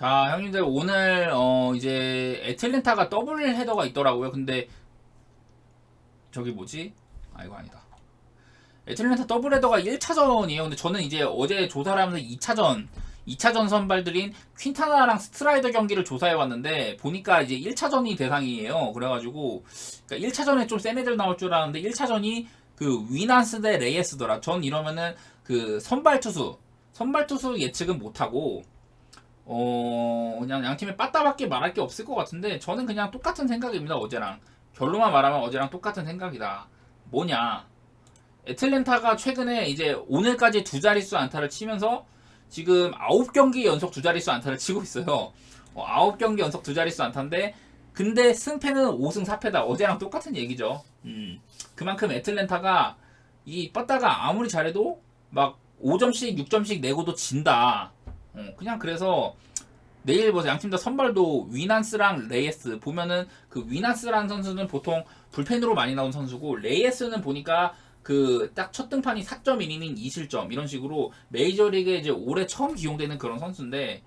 자, 형님들 오늘 이제 애틀랜타가 더블 헤더가 있더라고요. 근데 저기 뭐지? 아, 이거 아니다. 애틀랜타 더블 헤더가 1차전이에요. 근데 저는 이제 어제 조사를 하면서 2차전 선발들인 퀸타나랑 스트라이더 경기를 조사해 왔는데 보니까 이제 1차전이 대상이에요. 그래가지고 그러니까 1차전에 좀 센 애들 나올 줄 알았는데 1차전이 그 위난스 대 레이에스더라. 전 이러면은 그 선발 투수 예측은 못하고 그냥 양 팀에 빠따밖에 말할 게 없을 것 같은데 저는 그냥 똑같은 생각입니다. 어제랑 결론만 말하면 어제랑 똑같은 생각이다. 뭐냐? 애틀랜타가 최근에 이제 오늘까지 두 자릿수 안타를 치면서 지금 9경기 연속 두 자릿수 안타를 치고 있어요. 9경기 연속 두 자릿수 안타인데 근데 승패는 5승 4패다. 어제랑 똑같은 얘기죠. 그만큼 애틀랜타가 이 빠따가 아무리 잘해도 막 5점씩 6점씩 내고도 진다. 그냥 그래서 내일 뭐 양팀 다 선발도 위난스랑 레이에스 보면은 그 위난스라는 선수는 보통 불펜으로 많이 나온 선수고 레이에스는 보니까 그 딱 첫 등판이 4.1이닝 2실점 이런 식으로 메이저리그에 이제 올해 처음 기용되는 그런 선수인데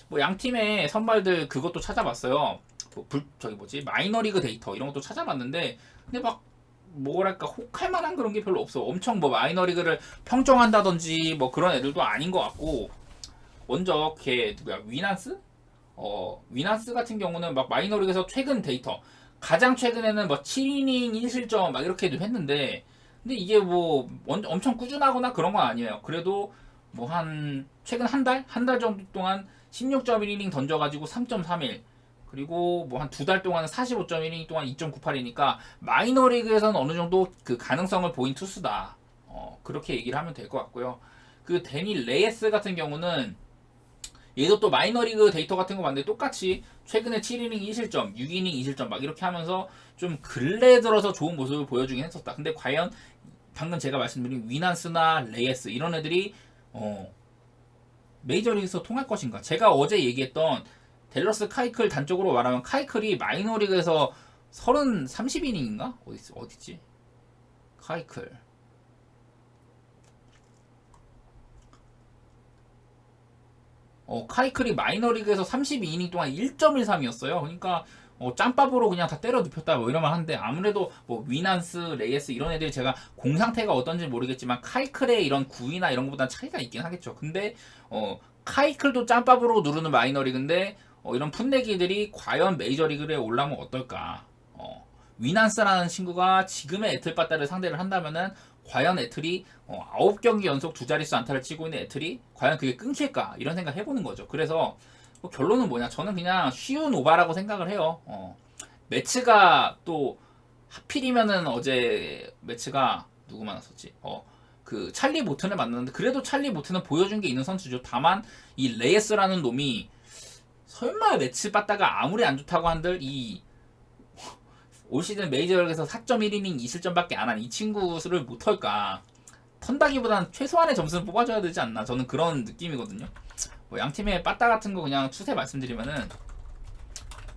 뭐 양팀의 선발들 그것도 찾아봤어요. 저기 뭐지 마이너리그 데이터 이런 것도 찾아봤는데 근데 막 뭐랄까 혹할 만한 그런 게 별로 없어. 엄청 뭐 마이너리그를 평정한다든지 뭐 그런 애들도 아닌 것 같고 먼저 걔 누구야 위난스? 위난스 같은 경우는 막 마이너리그에서 최근 데이터 가장 최근에는 뭐 7이닝 1실점 막 이렇게도 했는데 근데 이게 뭐 엄청 꾸준하거나 그런 건 아니에요. 그래도 뭐 한 최근 한 달 정도 동안 16.1이닝 던져가지고 3.31 그리고 뭐 한 두 달 동안 45.1이닝 동안 2.98이니까 마이너리그에서는 어느 정도 그 가능성을 보인 투수다. 그렇게 얘기를 하면 될 것 같고요. 그 데니 레이에스 같은 경우는 얘도 또 마이너리그 데이터 같은 거 봤는데 똑같이 최근에 7이닝 2실점, 6이닝 2실점 막 이렇게 하면서 좀 근래 들어서 좋은 모습을 보여주긴 했었다. 근데 과연 방금 제가 말씀드린 위난스나 레이에스 이런 애들이 메이저리그에서 통할 것인가? 제가 어제 얘기했던 댈러스 카이클 단적으로 말하면 카이클이 마이너리그에서 30이닝인가? 어디지? 카이클 카이클이 마이너리그에서 32이닝 동안 1.13이었어요. 그러니까 짬밥으로 그냥 다 때려 눕혔다 뭐 이러면 하는데 아무래도 뭐 위난스, 레이에스 이런 애들이 제가 공 상태가 어떤지 모르겠지만 카이클의 이런 구위나 이런 것보다 차이가 있긴 하겠죠. 근데 카이클도 짬밥으로 누르는 마이너리그인데 이런 풋내기들이 과연 메이저리그에 올라오면 어떨까? 위난스라는 친구가 지금의 애틀빠따를 상대를 한다면은 과연 애틀이 9경기 연속 두 자릿수 안타를 치고 있는 애틀이 과연 그게 끊길까? 이런 생각 해보는 거죠. 그래서 뭐 결론은 뭐냐? 저는 그냥 쉬운 오바라고 생각을 해요. 매츠가 또 하필이면은 어제 매츠가 누구 만났었지? 그 찰리 모튼을 만났는데 그래도 찰리 모튼은 보여준 게 있는 선수죠. 다만 이 레이스라는 놈이 설마 매츠 빠따가 아무리 안 좋다고 한들 올 시즌 메이저리그에서 4.1이닝 2실점밖에 안 한 이 친구를 못 털까? 턴다기보다는 최소한의 점수는 뽑아줘야 되지 않나? 저는 그런 느낌이거든요. 뭐 양팀의 빠따 같은 거 그냥 추세 말씀드리면은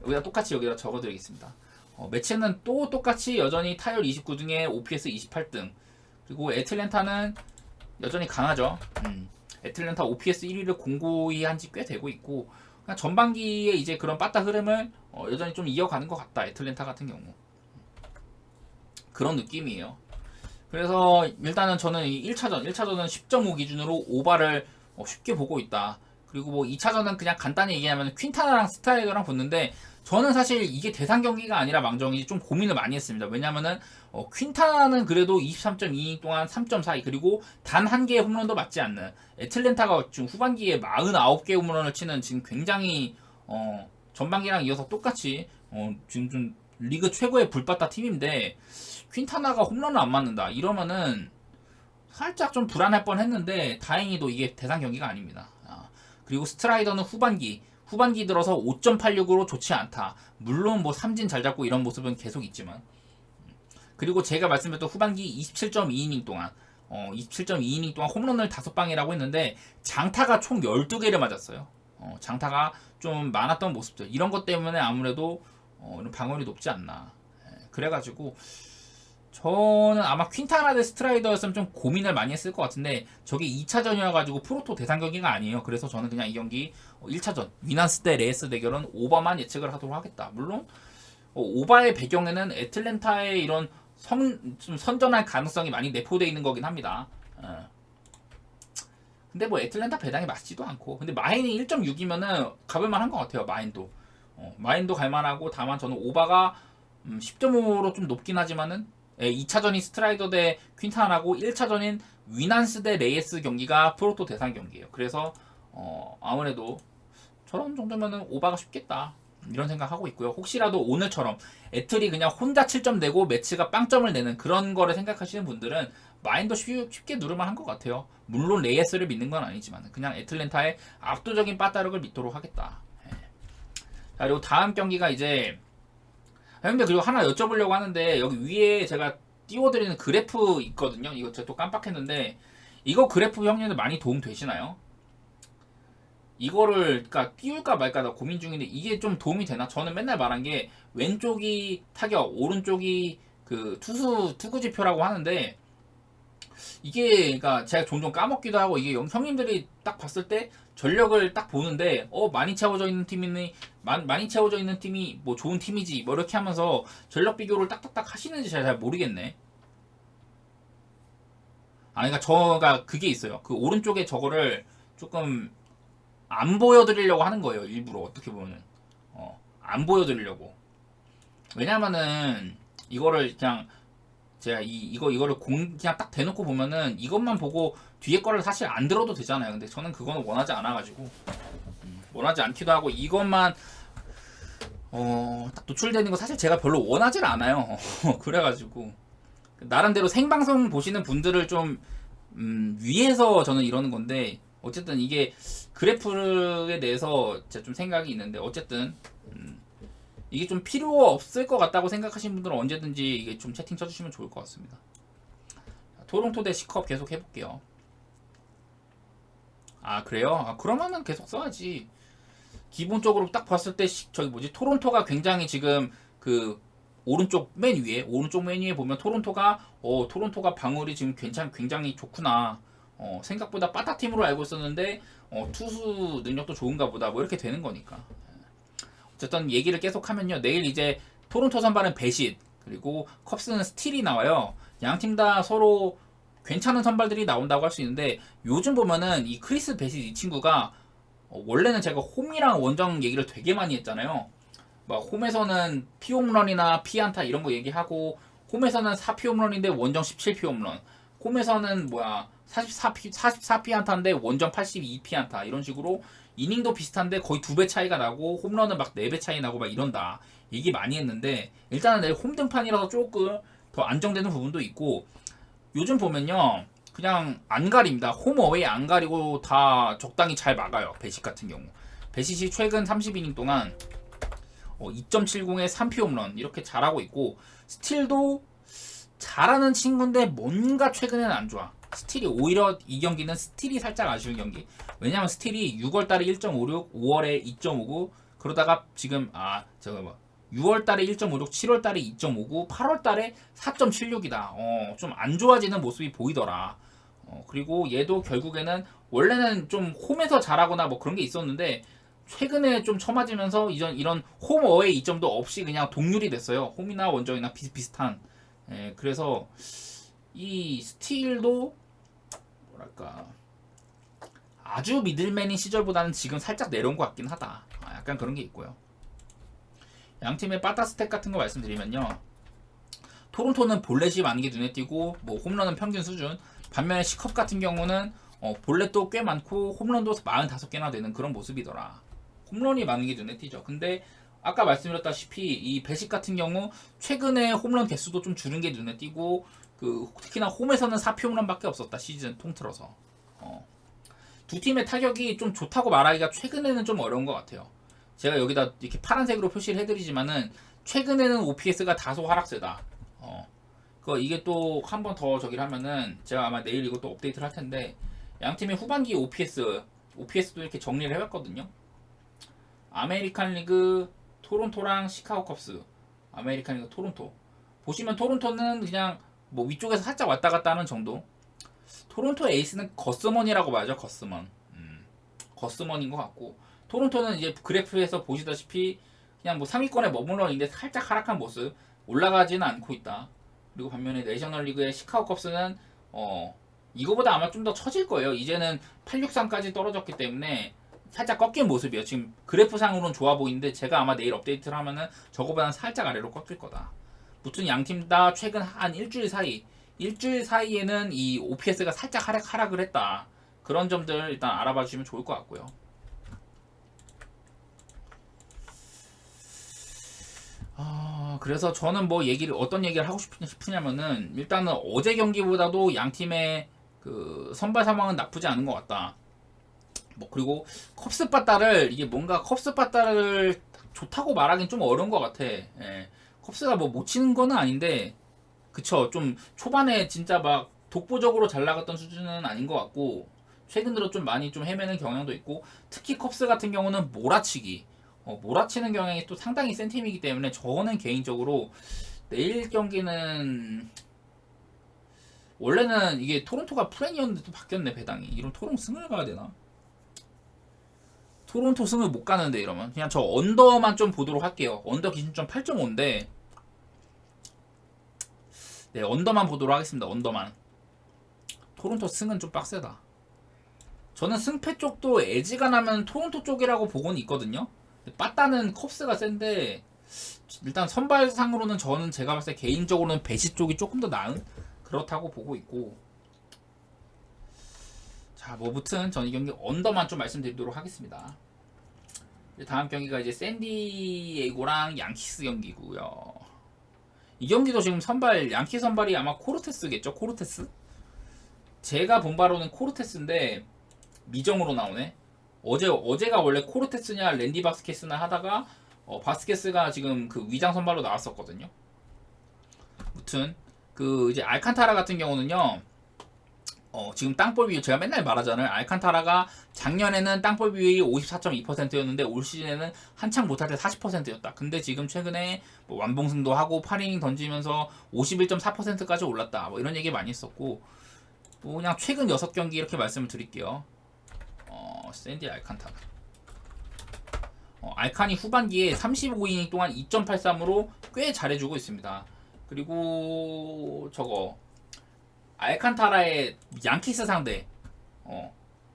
여기다 똑같이 여기다 적어드리겠습니다. 매치는 또 똑같이 여전히 타율 29등에 OPS 28등 그리고 애틀랜타는 여전히 강하죠. 애틀랜타 OPS 1위를 공고히 한 지 꽤 되고 있고 그냥 전반기에 이제 그런 빠따 흐름을 여전히 좀 이어가는 것 같다. 애틀랜타 같은 경우 그런 느낌이에요. 그래서 일단은 저는 이 1차전은 10.5 기준으로 오바를 쉽게 보고 있다. 그리고 뭐 2차전은 그냥 간단히 얘기하면 퀸타나랑 스타이더랑 붙는데 저는 사실 이게 대상 경기가 아니라 망정이 좀 고민을 많이 했습니다. 왜냐면은 퀸타나는 그래도 23.2이닝 동안 3.42 그리고 단 한 개의 홈런도 맞지 않는 애틀랜타가 지금 후반기에 49개 홈런을 치는 지금 굉장히 전반기랑 이어서 똑같이 지금 좀 리그 최고의 불빠따 팀인데 퀸타나가 홈런을 안 맞는다 이러면은 살짝 좀 불안할 뻔했는데 다행히도 이게 대상 경기가 아닙니다. 그리고 스트라이더는 후반기 들어서 5.86으로 좋지 않다. 물론 뭐 삼진 잘 잡고 이런 모습은 계속 있지만 그리고 제가 말씀드렸던 후반기 27.2이닝 동안 27.2이닝 동안 홈런을 5방이라고 했는데 장타가 총 12개를 맞았어요. 장타가 좀 많았던 모습들 이런 것 때문에 아무래도 방어율이 높지 않나. 그래가지고 저는 아마 퀸타나 대 스트라이더였으면 좀 고민을 많이 했을 것 같은데 저게 2차전이어가지고 프로토 대상 경기가 아니에요. 그래서 저는 그냥 이 경기 1차전 위난스 대 레이스 대결은 오바만 예측을 하도록 하겠다. 물론 오바의 배경에는 애틀랜타의 이런 좀 선전할 가능성이 많이 내포되어 있는 거긴 합니다. 근데 뭐 애틀랜타 배당이 맞지도 않고 근데 마인이 1.6이면은 가볼만한 것 같아요. 마인도 마인도 갈만하고 다만 저는 오바가 10.5로 좀 높긴 하지만은 2차전이 스트라이더 대 퀸타나고 1차전인 위난스 대 레이스 경기가 프로토 대상 경기예요. 그래서 아무래도 저런 정도면은 오바가 쉽겠다 이런 생각하고 있고요. 혹시라도 오늘처럼 애틀이 그냥 혼자 7점 내고 매치가 빵점을 내는 그런 거를 생각하시는 분들은 마인도 쉽게 누를만 한 것 같아요. 물론 레이스를 믿는 건 아니지만 그냥 애틀랜타의 압도적인 빠따력을 믿도록 하겠다. 자, 그리고 다음 경기가 이제 근데 그리고 하나 여쭤보려고 하는데 여기 위에 제가 띄워드리는 그래프 있거든요. 이거 제가 또 깜빡했는데 이거 그래프 형님들 많이 도움 되시나요? 이거를 그러니까 띄울까 말까 나 고민 중인데 이게 좀 도움이 되나? 저는 맨날 말한 게 왼쪽이 타격, 오른쪽이 그 투구지표라고 하는데 이게 그러니까 제가 종종 까먹기도 하고 이게 형님들이 딱 봤을 때 전력을 딱 보는데 많이 채워져 있는 팀이 많이 채워져 있는 팀이 뭐 좋은 팀이지 뭐 이렇게 하면서 전력 비교를 딱딱딱 하시는지 잘 모르겠네. 그러니까 저가 그게 있어요. 그 오른쪽에 저거를 조금 안 보여드리려고 하는 거예요. 일부러 어떻게 보면 안 보여드리려고. 왜냐면은 이거를 그냥 제가 이거를 그냥 딱 대놓고 보면은 이것만 보고 뒤에 거를 사실 안 들어도 되잖아요. 근데 저는 그거는 원하지 않아가지고 원하지 않기도 하고 이것만 딱 노출되는 거 사실 제가 별로 원하질 않아요. 그래가지고 나름대로 생방송 보시는 분들을 좀 위해서 저는 이러는 건데 어쨌든 이게 그래프에 대해서 제가 좀 생각이 있는데 어쨌든 이게 좀 필요 없을 것 같다고 생각하시는 분들은 언제든지 이게 좀 채팅 쳐주시면 좋을 것 같습니다. 토론토 대 시컵 계속 해볼게요. 아 그래요? 그러면은 계속 써야지. 기본적으로 딱 봤을 때 토론토가 굉장히 지금 그 오른쪽 맨 위에 보면 토론토가 방울이 지금 굉장히 좋구나. 생각보다 빠따 팀으로 알고 있었는데 투수 능력도 좋은가 보다 뭐 이렇게 되는 거니까. 어쨌든 얘기를 계속하면요. 내일 이제 토론토 선발은 배싯 그리고 컵스는 스틸이 나와요. 양 팀 다 서로 괜찮은 선발들이 나온다고 할 수 있는데 요즘 보면은 이 크리스 배싯 이 친구가 원래는 제가 홈이랑 원정 얘기를 되게 많이 했잖아요. 막 홈에서는 피홈런이나 피안타 이런 거 얘기하고 홈에서는 4피 홈런인데 원정 17피 홈런 홈에서는 44피 안타인데 원정 82피 안타 이런 식으로 이닝도 비슷한데 거의 2배 차이가 나고 홈런은 막 4배 차이 나고 막 이런다 얘기 많이 했는데 일단은 내일 홈 등판이라서 조금 더 안정되는 부분도 있고 요즘 보면요 그냥 안 가립니다. 홈 어웨이 안 가리고 다 적당히 잘 막아요. 배식 같은 경우 배식이 최근 30이닝 동안 2.70에 3피 홈런 이렇게 잘하고 있고 스틸도 잘하는 친구인데 뭔가 최근에는 안 좋아. 스틸이 오히려 이 경기는 스틸이 살짝 아쉬운 경기. 왜냐면 스틸이 6월달에 1.56, 5월에 2.59 그러다가 지금 6월달에 1.56, 7월달에 2.59, 8월달에 4.76이다. 좀 안 좋아지는 모습이 보이더라. 그리고 얘도 결국에는 원래는 좀 홈에서 잘하거나 뭐 그런 게 있었는데 최근에 좀 처맞으면서 이런 홈 어웨이 이점도 없이 그냥 동률이 됐어요. 홈이나 원정이나 비슷비슷한. 그래서 이 스틸도 뭐랄까 아주 미들맨인 시절보다는 지금 살짝 내려온 것 같긴 하다. 약간 그런 게 있고요. 양팀의 빠따 스탯 같은 거 말씀드리면요. 토론토는 볼넷이 많은 게 눈에 띄고 뭐 홈런은 평균 수준. 반면에 시컵 같은 경우는 볼넷도 꽤 많고 홈런도 45개나 되는 그런 모습이더라. 홈런이 많은 게 눈에 띄죠. 근데 아까 말씀드렸다시피 이 배식 같은 경우 최근에 홈런 개수도 좀 줄은 게 눈에 띄고 특히나 홈에서는 4피 홈런밖에 없었다. 시즌 통틀어서. 두 팀의 타격이 좀 좋다고 말하기가 최근에는 좀 어려운 것 같아요. 제가 여기다 이렇게 파란색으로 표시를 해드리지만은 최근에는 OPS가 다소 하락세다. 이게 또 한 번 더 저기를 하면은 제가 아마 내일 이것도 업데이트를 할 텐데 양 팀의 후반기 OPS도 이렇게 정리를 해봤거든요. 아메리칸 리그 토론토랑 시카고 컵스, 아메리칸 리그 토론토. 보시면 토론토는 그냥 뭐 위쪽에서 살짝 왔다 갔다 하는 정도. 토론토 에이스는 거스먼이라고 말하죠. 거스먼. 거스먼인 것 같고, 토론토는 이제 그래프에서 보시다시피 그냥 뭐 3위권에 머물러 있는데 살짝 하락한 모습, 올라가지는 않고 있다. 그리고 반면에 내셔널리그의 시카고 컵스는 이거보다 아마 좀 더 처질 거예요. 이제는 863까지 떨어졌기 때문에 살짝 꺾인 모습이에요. 지금 그래프상으로는 좋아 보이는데 제가 아마 내일 업데이트를 하면은 저거보다는 살짝 아래로 꺾일 거다. 무튼 양팀 다 최근 한 일주일 사이에는 이 OPS가 살짝 하락을 했다. 그런 점들 일단 알아봐 주시면 좋을 것 같고요. 그래서 저는 뭐 어떤 얘기를 하고 싶으냐면은, 일단은 어제 경기보다도 양 팀의 그 선발 상황은 나쁘지 않은 것 같다. 뭐 그리고 컵스 빠따를, 이게 뭔가 컵스 빠따를 좋다고 말하긴 좀 어려운 것 같아. 예. 컵스가 뭐 못 치는 거는 아닌데, 그쵸, 좀 초반에 진짜 막 독보적으로 잘 나갔던 수준은 아닌 것 같고, 최근 들어 좀 많이 좀 헤매는 경향도 있고, 특히 컵스 같은 경우는 몰아치는 경향이 또 상당히 센 팀이기 때문에, 저는 개인적으로 내일 경기는, 원래는 이게 토론토가 프렌이었는데 또 바뀌었네. 배당이 이런 토론 승을 가야 되나? 토론토 승을 못 가는데, 이러면 그냥 저 언더만 좀 보도록 할게요. 언더 기준점 8.5인데, 네, 언더만 보도록 하겠습니다. 언더만. 토론토 승은 좀 빡세다. 저는 승패 쪽도 에지가 나면 토론토 쪽이라고 보고는 있거든요. 빠따는 컵스가 센데, 일단 선발상으로는 저는 제가 봤을 때 개인적으로는 배시 쪽이 조금 더 나은, 그렇다고 보고 있고. 자, 뭐 무튼 저는 이 경기 언더만 좀 말씀드리도록 하겠습니다. 다음 경기가 이제 샌디에이고랑 양키스 경기고요. 이 경기도 지금 양키 선발이 아마 코르테스겠죠? 코르테스? 제가 본 바로는 코르테스인데 미정으로 나오네. 어제가 원래 코르테스냐 랜디 바스케스나 하다가 바스케스가 지금 그 위장 선발로 나왔었거든요. 무튼 그 이제 알칸타라 같은 경우는요. 지금 땅볼 비율 제가 맨날 말하잖아요. 알칸타라가 작년에는 땅볼 비율이 54.2%였는데 올 시즌에는 한창 못할 때 40%였다. 근데 지금 최근에 뭐 완봉승도 하고 8이닝 던지면서 51.4%까지 올랐다. 뭐 이런 얘기 많이 했었고, 뭐 그냥 최근 6경기 이렇게 말씀을 드릴게요. 샌디 알칸타라. 알칸이 후반기에 35이닝 동안 2.83으로 꽤 잘해주고 있습니다. 그리고 저거 알칸타라의 양키스 상대,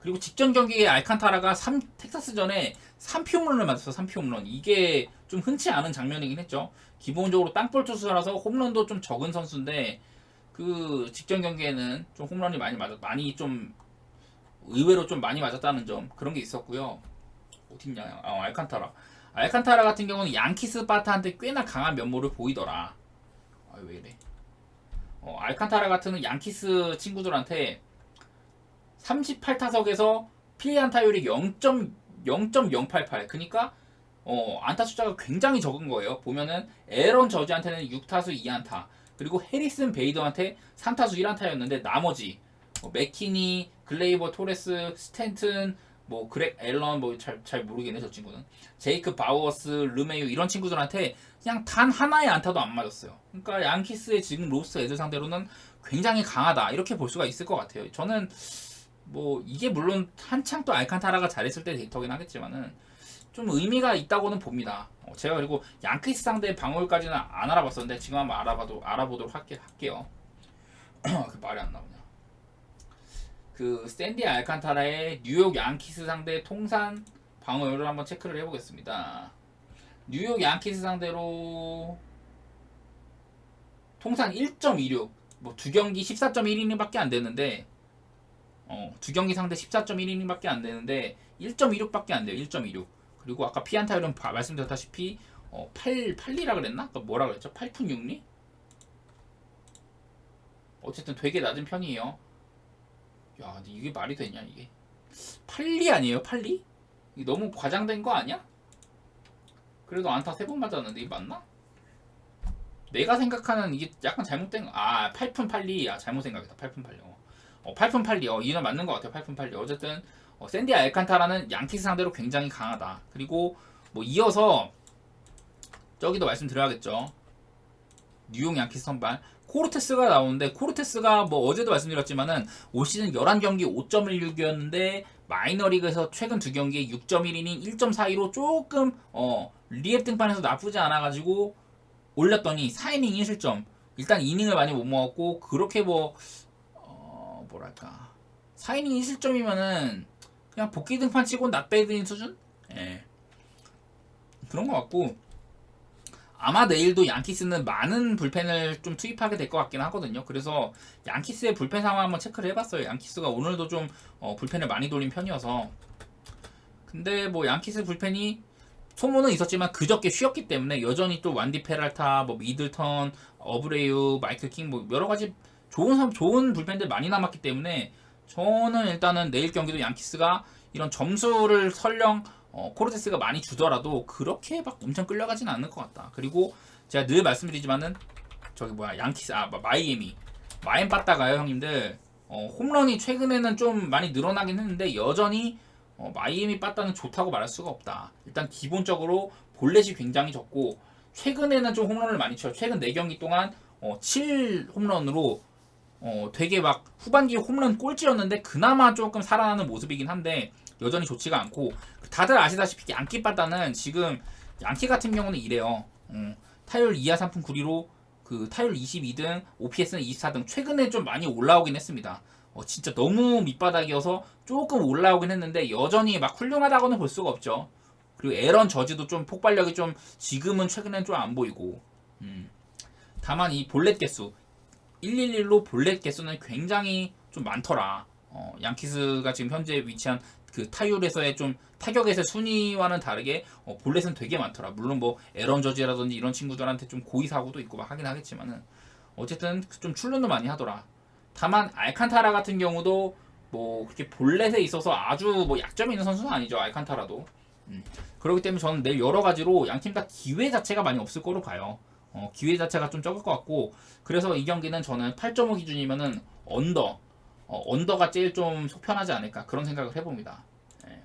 그리고 직전 경기에 알칸타라가 텍사스전에 3피 홈런을 맞았어. 3피 홈런. 이게 좀 흔치 않은 장면이긴 했죠. 기본적으로 땅볼 투수라서 홈런도 좀 적은 선수인데, 그 직전 경기에는 좀 홈런이 많이 좀 의외로 좀 많이 맞았다는 점, 그런 게 있었고요. 어딨냐? 알칸타라 같은 경우는 양키스 바타한테 꽤나 강한 면모를 보이더라. 왜 이래? 알칸타라 같은 양키스 친구들한테 38타석에서 피해 안타율이 0.088. 그러니까 안타 숫자가 굉장히 적은 거예요. 보면은 에런 저지한테는 6타수 2안타, 그리고 해리슨 베이더한테 3타수 1안타였는데 나머지 맥키니, 글레이버, 토레스, 스탠튼, 뭐 그렉 앨런, 뭐 잘 모르겠네 저 친구는, 제이크 바우어스, 르메유, 이런 친구들한테 그냥 단 하나의 안타도 안 맞았어요. 그러니까 양키스의 지금 로스터 애들 상대로는 굉장히 강하다, 이렇게 볼 수가 있을 것 같아요. 저는 뭐 이게 물론 한창 또 알칸타라가 잘했을 때 데이터긴 하겠지만은 좀 의미가 있다고는 봅니다. 제가 그리고 양키스 상대 방어율까지는 안 알아봤었는데 지금 한번 알아보도록 할게요. 그 말이 안 나오냐. 그 샌디 알칸타라의 뉴욕 양키스 상대 통산 방어율을 한번 체크를 해보겠습니다. 뉴욕 양키스 상대로 통산 1.26, 뭐 두 경기 14.1이닝밖에 안 되는데, 두 경기 상대 14.1이닝밖에 안 되는데 1.26밖에 안 돼요. 1.26. 그리고 아까 피안타율은 말씀드렸다시피 8리라 그랬나? 그러니까 뭐라 그랬죠? 8푼 6리? 어쨌든 되게 낮은 편이에요. 야, 근데 이게 말이 되냐 이게? 8리 아니에요? 8리? 이게 너무 과장된 거 아니야? 그래도 안타 3번 맞았는데 이게 맞나? 내가 생각하는 이게 약간 잘못된 거. 8푼 8리. 잘못 생각했다. 8푼 8리. 8푼 8리. 이는 맞는 것 같아요. 8푼 8리. 어쨌든 샌디 알칸타라는 양키스 상대로 굉장히 강하다. 그리고 뭐 이어서 저기도 말씀드려야겠죠. 뉴욕 양키스 선발 코르테스가 나오는데, 코르테스가 뭐 어제도 말씀드렸지만은 올 시즌 11경기 5.16이었는데 마이너리그에서 최근 2경기에 6.1이닝 1.42로 조금 리앱 등판에서 나쁘지 않아가지고 올렸더니 4이닝 1실점. 일단 이닝을 많이 못 먹었고, 그렇게 뭐 뭐랄까 4이닝 1실점이면은 그냥 복귀 등판 치고 낫배드인 수준? 예, 그런 것 같고, 아마 내일도 양키스는 많은 불펜을 좀 투입하게 될 것 같긴 하거든요. 그래서 양키스의 불펜 상황 한번 체크를 해봤어요. 양키스가 오늘도 좀 불펜을 많이 돌린 편이어서. 근데 뭐 양키스 불펜이 소문은 있었지만 그저께 쉬었기 때문에 여전히 또 완디 페랄타, 뭐 미들턴, 어브레유, 마이클 킹, 뭐 여러 가지 좋은 불펜들 많이 남았기 때문에 저는 일단은 내일 경기도 양키스가 이런 점수를 설령 코르테스가 많이 주더라도 그렇게 막 엄청 끌려가진 않을 것 같다. 그리고 제가 늘 말씀드리지만은 저기 뭐야 양키스 마이애미 빠따가요 형님들. 홈런이 최근에는 좀 많이 늘어나긴 했는데 여전히 마이애미 빠따는 좋다고 말할 수가 없다. 일단 기본적으로 볼넷이 굉장히 적고 최근에는 좀 홈런을 많이 쳐요. 최근 4경기 동안 7 홈런으로 되게 막 후반기 홈런 꼴찌였는데 그나마 조금 살아나는 모습이긴 한데 여전히 좋지가 않고, 다들 아시다시피 양키 빠따는 지금 양키 같은 경우는 이래요. 타율 2할 3푼 9리로 그 타율 22등, OPS는 24등. 최근에 좀 많이 올라오긴 했습니다. 진짜 너무 밑바닥이어서 조금 올라오긴 했는데 여전히 막 훌륭하다고는 볼 수가 없죠. 그리고 에런 저지도 좀 폭발력이 좀 지금은 최근엔 좀 안 보이고. 다만 이 볼넷 개수 111로 볼넷 개수는 굉장히 좀 많더라. 양키스가 지금 현재 위치한 그 타율에서의 좀 타격에서의 순위와는 다르게 볼넷은 되게 많더라. 물론 뭐 에런 저지라든지 이런 친구들한테 좀 고의 사고도 있고 막 하긴 하겠지만은 어쨌든 좀 출루도 많이 하더라. 다만 알칸타라 같은 경우도 뭐 그렇게 볼넷에 있어서 아주 뭐 약점이 있는 선수는 아니죠. 알칸타라도. 그렇기 때문에 저는 내일 여러 가지로 양팀 다 기회 자체가 많이 없을 거로 봐요. 기회 자체가 좀 적을 것 같고, 그래서 이 경기는 저는 8.5 기준이면은 언더가 제일 좀 속편하지 않을까 그런 생각을 해봅니다. 예.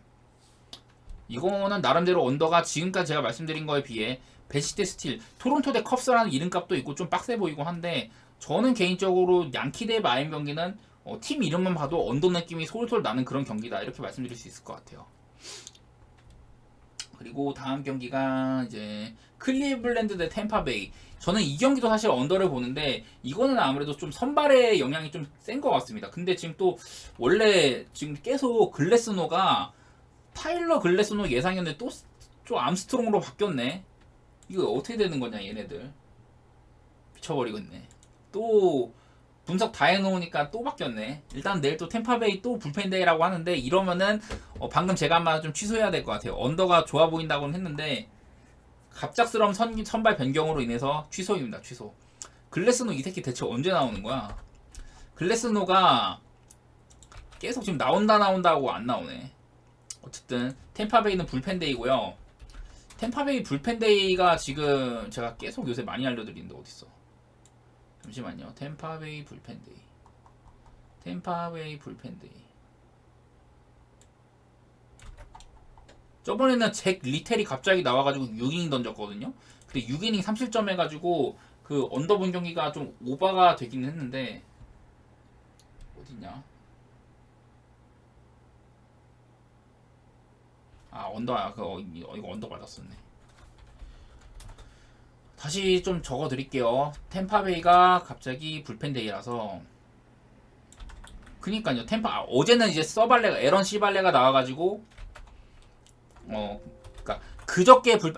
이거는 나름대로 언더가 지금까지 제가 말씀드린 거에 비해 배시 대 스틸, 토론토 대 컵스라는 이름값도 있고 좀 빡세 보이고 한데, 저는 개인적으로 양키 대 마인 경기는 팀 이름만 봐도 언더 느낌이 솔솔 나는 그런 경기다 이렇게 말씀드릴 수 있을 것 같아요. 그리고 다음 경기가 이제 클리블랜드 대 템파베이. 저는 이 경기도 사실 언더를 보는데 이거는 아무래도 좀 선발의 영향이 좀 센 것 같습니다. 근데 지금 또 원래 지금 계속 글래스노가 타일러 글래스노 예상이었는데 또 좀 암스트롱으로 바뀌었네. 이거 어떻게 되는 거냐 얘네들. 미쳐버리겠네. 또 분석 다 해놓으니까 또 바뀌었네. 일단 내일 또 템파베이 또 불펜데이라고 하는데 이러면은 방금 제가 한 말 좀 취소해야 될 것 같아요. 언더가 좋아 보인다고는 했는데 갑작스러운 선발 변경으로 인해서 취소입니다. 취소. 글래스노 이 새끼 대체 언제 나오는 거야? 글래스노가 계속 지금 나온다 하고 안 나오네. 어쨌든 템파베이는 불펜데이고요. 템파베이 불펜데이가 지금 제가 계속 요새 많이 알려드리는데 어딨어? 잠시만요. 템파베이 불펜데이. 저번에는 잭 리텔이 갑자기 나와가지고 6이닝 던졌거든요. 근데 6이닝 3실점 해가지고 그 언더 본 경기가 좀 오버가 되긴 했는데 어딨냐? 언더야. 이거 언더 받았었네. 다시 좀 적어드릴게요. 템파베이가 갑자기 불펜데이라서. 그니까요. 어제는 이제 서발레가 에런 시발레가 나와가지고 그니까 그저께 그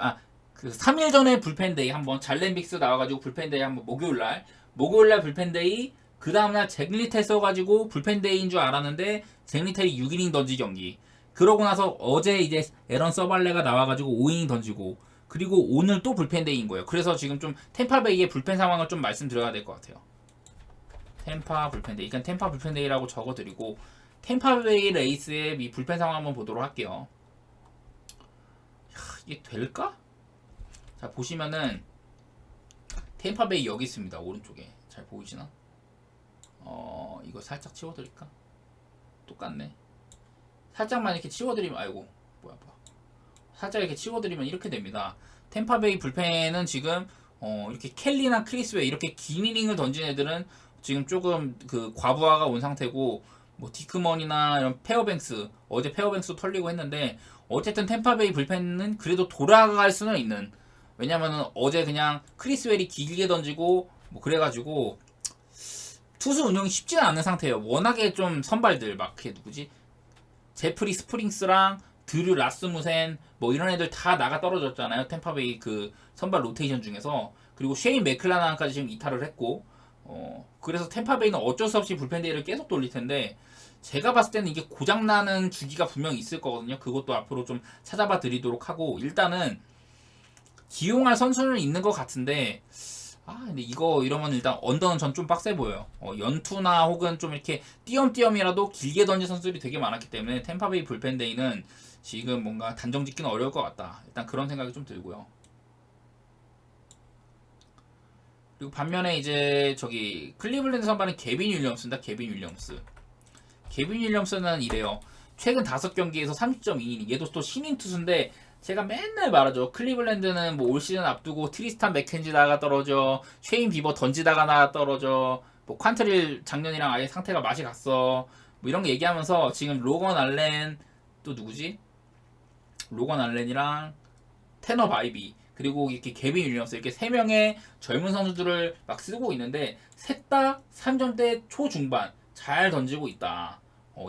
3일 전에 불펜데이 한번 잘렌빅스 나와가지고 불펜데이 한번 목요일날 불펜데이, 그 다음날 잭리텔 써가지고 불펜데이인 줄 알았는데 잭리텔이 6이닝 던지 경기. 그러고 나서 어제 이제 에런 서발레가 나와가지고 5이닝 던지고, 그리고 오늘 또 불펜데이인 거예요. 그래서 지금 좀 템파베이의 불펜 상황을 좀 말씀드려야 될 것 같아요. 템파 불펜데이. 그러니까 템파 불펜데이라고 적어드리고 템파베이 레이스의 이 불펜 상황 한번 보도록 할게요. 이게 될까? 자, 보시면은 템파베이 여기 있습니다. 오른쪽에 잘 보이시나? 이거 살짝 치워드릴까? 똑같네. 살짝만 이렇게 치워드리면, 아이고 뭐야. 살짝 이렇게 치워드리면 이렇게 됩니다. 템파베이 불펜은 지금 이렇게 켈리나 크리스웨이 이렇게 긴 이닝을 던진 애들은 지금 조금 그 과부하가 온 상태고, 뭐 디크먼이나 이런 페어뱅스, 어제 페어뱅스 털리고 했는데 어쨌든 템파베이 불펜은 그래도 돌아갈 수는 있는. 왜냐면은 어제 그냥 크리스웰이 길게 던지고 뭐 그래가지고 투수 운영이 쉽지는 않은 상태예요. 워낙에 좀 선발들 막 그게 누구지? 제프리 스프링스랑 드류 라스무센 뭐 이런 애들 다 나가 떨어졌잖아요. 템파베이 그 선발 로테이션 중에서. 그리고 쉐인 맥클라난까지 지금 이탈을 했고, 그래서 템파베이는 어쩔 수 없이 불펜 데이를 계속 돌릴 텐데, 제가 봤을 때는 이게 고장나는 주기가 분명히 있을 거거든요. 그것도 앞으로 좀 찾아봐 드리도록 하고, 일단은 기용할 선수는 있는 것 같은데, 근데 이거 이러면 일단 언더는 전 좀 빡세 보여요. 연투나 혹은 좀 이렇게 띄엄띄엄이라도 길게 던진 선수들이 되게 많았기 때문에 템파베이 불펜데이는 지금 뭔가 단정 짓기는 어려울 것 같다. 일단 그런 생각이 좀 들고요. 그리고 반면에 이제 저기 클리블랜드 선발은 개빈 윌리엄스입니다. 개빈 윌리엄스. 개빈 윌리엄스는 이래요. 최근 5경기에서 30.2이닝. 얘도 또 신인 투수인데 제가 맨날 말하죠. 클리블랜드는 뭐 올 시즌 앞두고 트리스탄 맥켄지 나가 떨어져, 쉐인 비버 던지다가 나가 떨어져, 뭐 퀀트릴 작년이랑 아예 상태가 맛이 갔어, 뭐 이런 거 얘기하면서 지금 로건 알렌, 또 누구지? 로건 알렌이랑 테너 바이비, 그리고 이렇게 개빈 윌리엄스, 이렇게 3명의 젊은 선수들을 막 쓰고 있는데 셋 다 3점대 초중반 잘 던지고 있다.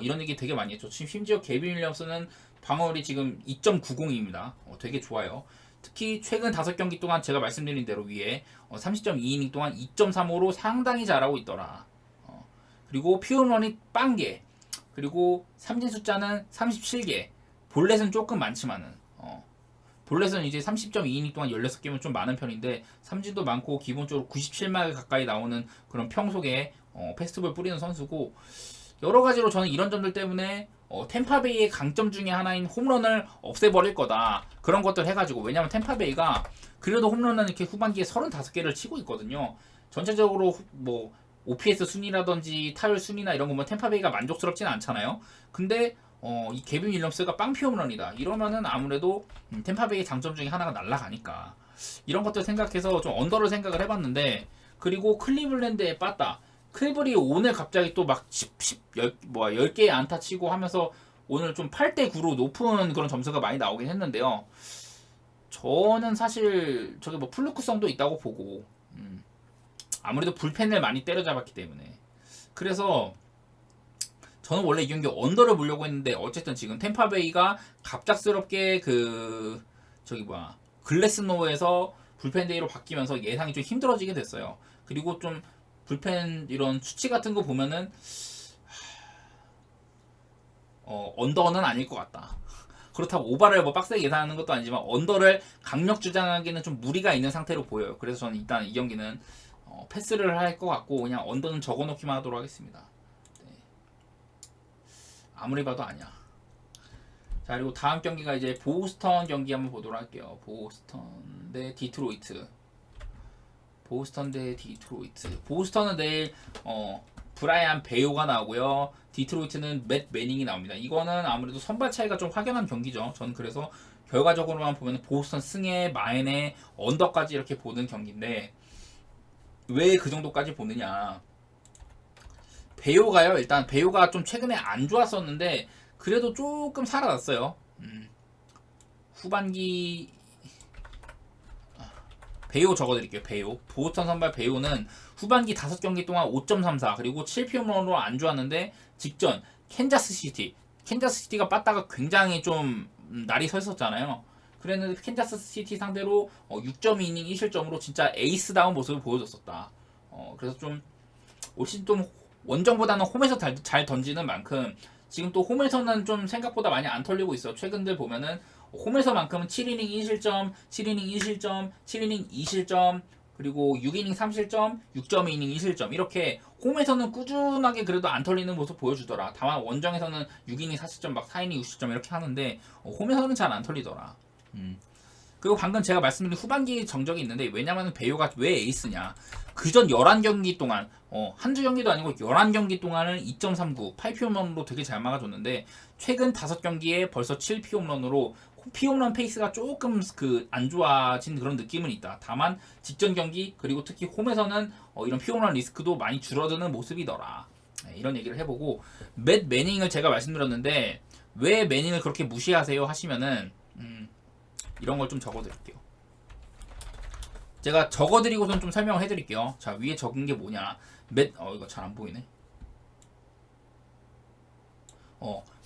이런 얘기 되게 많이 했죠. 지금 심지어 개빈 윌리엄스는 방어율이 지금 2.90입니다. 되게 좋아요. 특히 최근 5경기 동안 제가 말씀드린 대로 위에 30.2이닝 동안 2.35로 상당히 잘하고 있더라. 그리고 피홈런이 빵개, 그리고 삼진 숫자는 37개. 볼넷은 조금 많지만은 볼넷은 이제 30.2이닝 동안 16개면 좀 많은 편인데 삼진도 많고 기본적으로 97마일 가까이 나오는 그런 평속에 패스트볼 뿌리는 선수고, 여러 가지로 저는 이런 점들 때문에 템파베이의 강점 중에 하나인 홈런을 없애버릴 거다. 그런 것들 해가지고, 왜냐면 템파베이가 그래도 홈런은 이렇게 후반기에 35개를 치고 있거든요. 전체적으로 뭐 OPS 순위라든지 타율 순위나 이런 거 보면 템파베이가 만족스럽지는 않잖아요. 근데 이 개빈 윌리엄스가 빵피 홈런이다. 이러면은 아무래도 템파베이의 장점 중에 하나가 날아가니까 이런 것들 생각해서 좀 언더를 생각을 해봤는데, 그리고 클리블랜드에 빠따. 클블이 오늘 갑자기 또 막 10개의 안타 치고 하면서 오늘 좀 8대9로 높은 그런 점수가 많이 나오긴 했는데요. 저는 사실 저게 뭐 플루크성도 있다고 보고, 아무래도 불펜을 많이 때려잡았기 때문에. 그래서 저는 원래 이 경기 언더를 보려고 했는데, 어쨌든 지금 템파베이가 갑작스럽게 글래스노에서 불펜데이로 바뀌면서 예상이 좀 힘들어지게 됐어요. 그리고 좀 불펜 이런 수치 같은 거 보면은 언더는 아닐 것 같다. 그렇다고 오바를 뭐 빡세게 예상하는 것도 아니지만 언더를 강력 주장하기는 좀 무리가 있는 상태로 보여요. 그래서 저는 일단 이 경기는 패스를 할 것 같고 그냥 언더는 적어놓기만 하도록 하겠습니다. 네. 아무리 봐도 아니야. 자, 그리고 다음 경기가 이제 보스턴 경기 한번 보도록 할게요. 보스턴 대 디트로이트. 보스턴 대 디트로이트. 보스턴은 내일 브라이언 베요가 나오고요. 디트로이트는 맷 매닝이 나옵니다. 이거는 아무래도 선발 차이가 좀 확연한 경기죠. 저는 그래서 결과적으로만 보면 보스턴 승에 마인에 언더까지 이렇게 보는 경기인데, 왜 그 정도까지 보느냐. 베요가요. 일단 베요가 좀 최근에 안 좋았었는데 그래도 조금 살아났어요. 후반기 베요 적어드릴게요. 베요. 보스턴 선발 베요는 후반기 5경기 동안 5.34 그리고 7피홈런으로 안 좋았는데 직전 캔자스시티가 빠따가 굉장히 좀 날이 서 있었잖아요. 그랬는데 캔자스시티 상대로 6.2이닝 1실점으로 진짜 에이스다운 모습을 보여줬었다. 그래서 좀 올 시즌 좀 원정보다는 홈에서 잘 던지는 만큼 지금 또 홈에서는 좀 생각보다 많이 안 털리고 있어. 최근들 보면은 홈에서만큼은 7이닝 1실점, 7이닝 1실점, 7이닝 2실점, 그리고 6이닝 3실점, 6.2이닝 1실점, 이렇게 홈에서는 꾸준하게 그래도 안 털리는 모습 보여주더라. 다만 원정에서는 6이닝 4실점, 막 4이닝 6실점 이렇게 하는데 홈에서는 잘 안 털리더라. 그리고 방금 제가 말씀드린 후반기 정적이 있는데, 왜냐면 베요가 왜 에이스냐. 그전 11경기 동안 한두 경기도 아니고 11경기 동안은 2.39 8피홈런으로 되게 잘 막아줬는데 최근 5경기에 벌써 7피홈런으로 피홈런 페이스가 조금 그 안 좋아진 그런 느낌은 있다. 다만 직전 경기 그리고 특히 홈에서는 이런 피홈런 리스크도 많이 줄어드는 모습이더라. 네, 이런 얘기를 해보고 맷 매닝을 제가 말씀드렸는데 왜 매닝을 그렇게 무시하세요 하시면은 이런 걸 좀 적어드릴게요. 제가 적어드리고선 좀 설명을 해드릴게요. 자, 위에 적은 게 뭐냐. 이거 잘 안 보이네.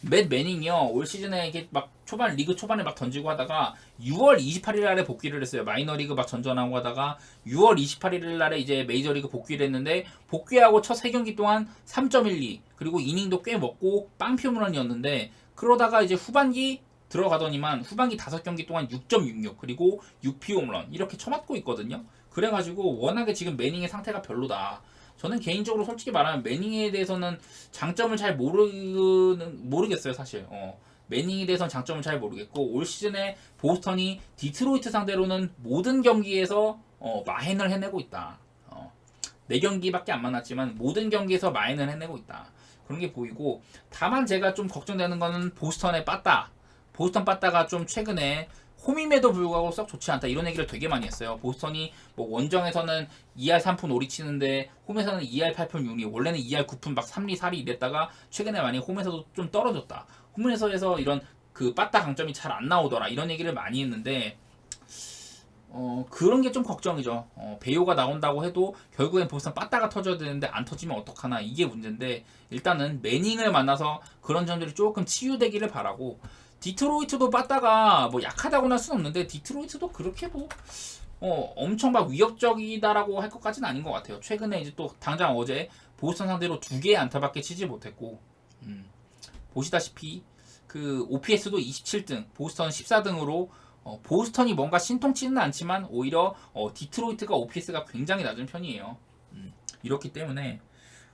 맷 매닝이요. 올 시즌에 이게 막 리그 초반에 막 던지고 하다가 6월 28일 날에 복귀를 했어요. 마이너리그 막 전전하고 하다가 6월 28일 날에 이제 메이저리그 복귀를 했는데 복귀하고 첫 3경기 동안 3.12 그리고 이닝도 꽤 먹고 빵피 홈런이었는데 그러다가 이제 후반기 들어가더니만 후반기 5경기 동안 6.66 그리고 6피 홈런 이렇게 쳐맞고 있거든요. 그래가지고 워낙에 지금 매닝의 상태가 별로다. 저는 개인적으로 솔직히 말하면 매닝에 대해서는 장점을 잘 모르겠어요 사실. 매닝에 대해서는 장점을 잘 모르겠고 올 시즌에 보스턴이 디트로이트 상대로는 모든 경기에서 마행을 해내고 있다. 4경기밖에 안 만났지만 모든 경기에서 마행을 해내고 있다. 그런 게 보이고 다만 제가 좀 걱정되는 거는 보스턴 빠따가 좀 최근에 홈임에도 불구하고 썩 좋지 않다 이런 얘기를 되게 많이 했어요. 보스턴이 뭐 원정에서는 2할 3푼 5리 치는데 홈에서는 2할 8푼 6리 원래는 2할 9푼 막 3리 4리 이랬다가 최근에 많이 홈에서도 좀 떨어졌다. 홈에서에서 이런 그 빠따 강점이 잘 안 나오더라 이런 얘기를 많이 했는데 그런 게 좀 걱정이죠. 배요가 나온다고 해도 결국엔 보스턴 빠따가 터져야 되는데 안 터지면 어떡하나 이게 문제인데 일단은 매닝을 만나서 그런 점들이 조금 치유되기를 바라고 디트로이트도 빠따가 뭐 약하다고는 할 수는 없는데 디트로이트도 그렇게 뭐 엄청 막 위협적이다라고 할 것까지는 아닌 것 같아요. 최근에 이제 또 당장 어제 보스턴 상대로 2개의 안타밖에 치지 못했고 보시다시피 그 OPS도 27등 보스턴 14등으로 보스턴이 뭔가 신통치는 않지만 오히려 디트로이트가 OPS가 굉장히 낮은 편이에요. 이렇기 때문에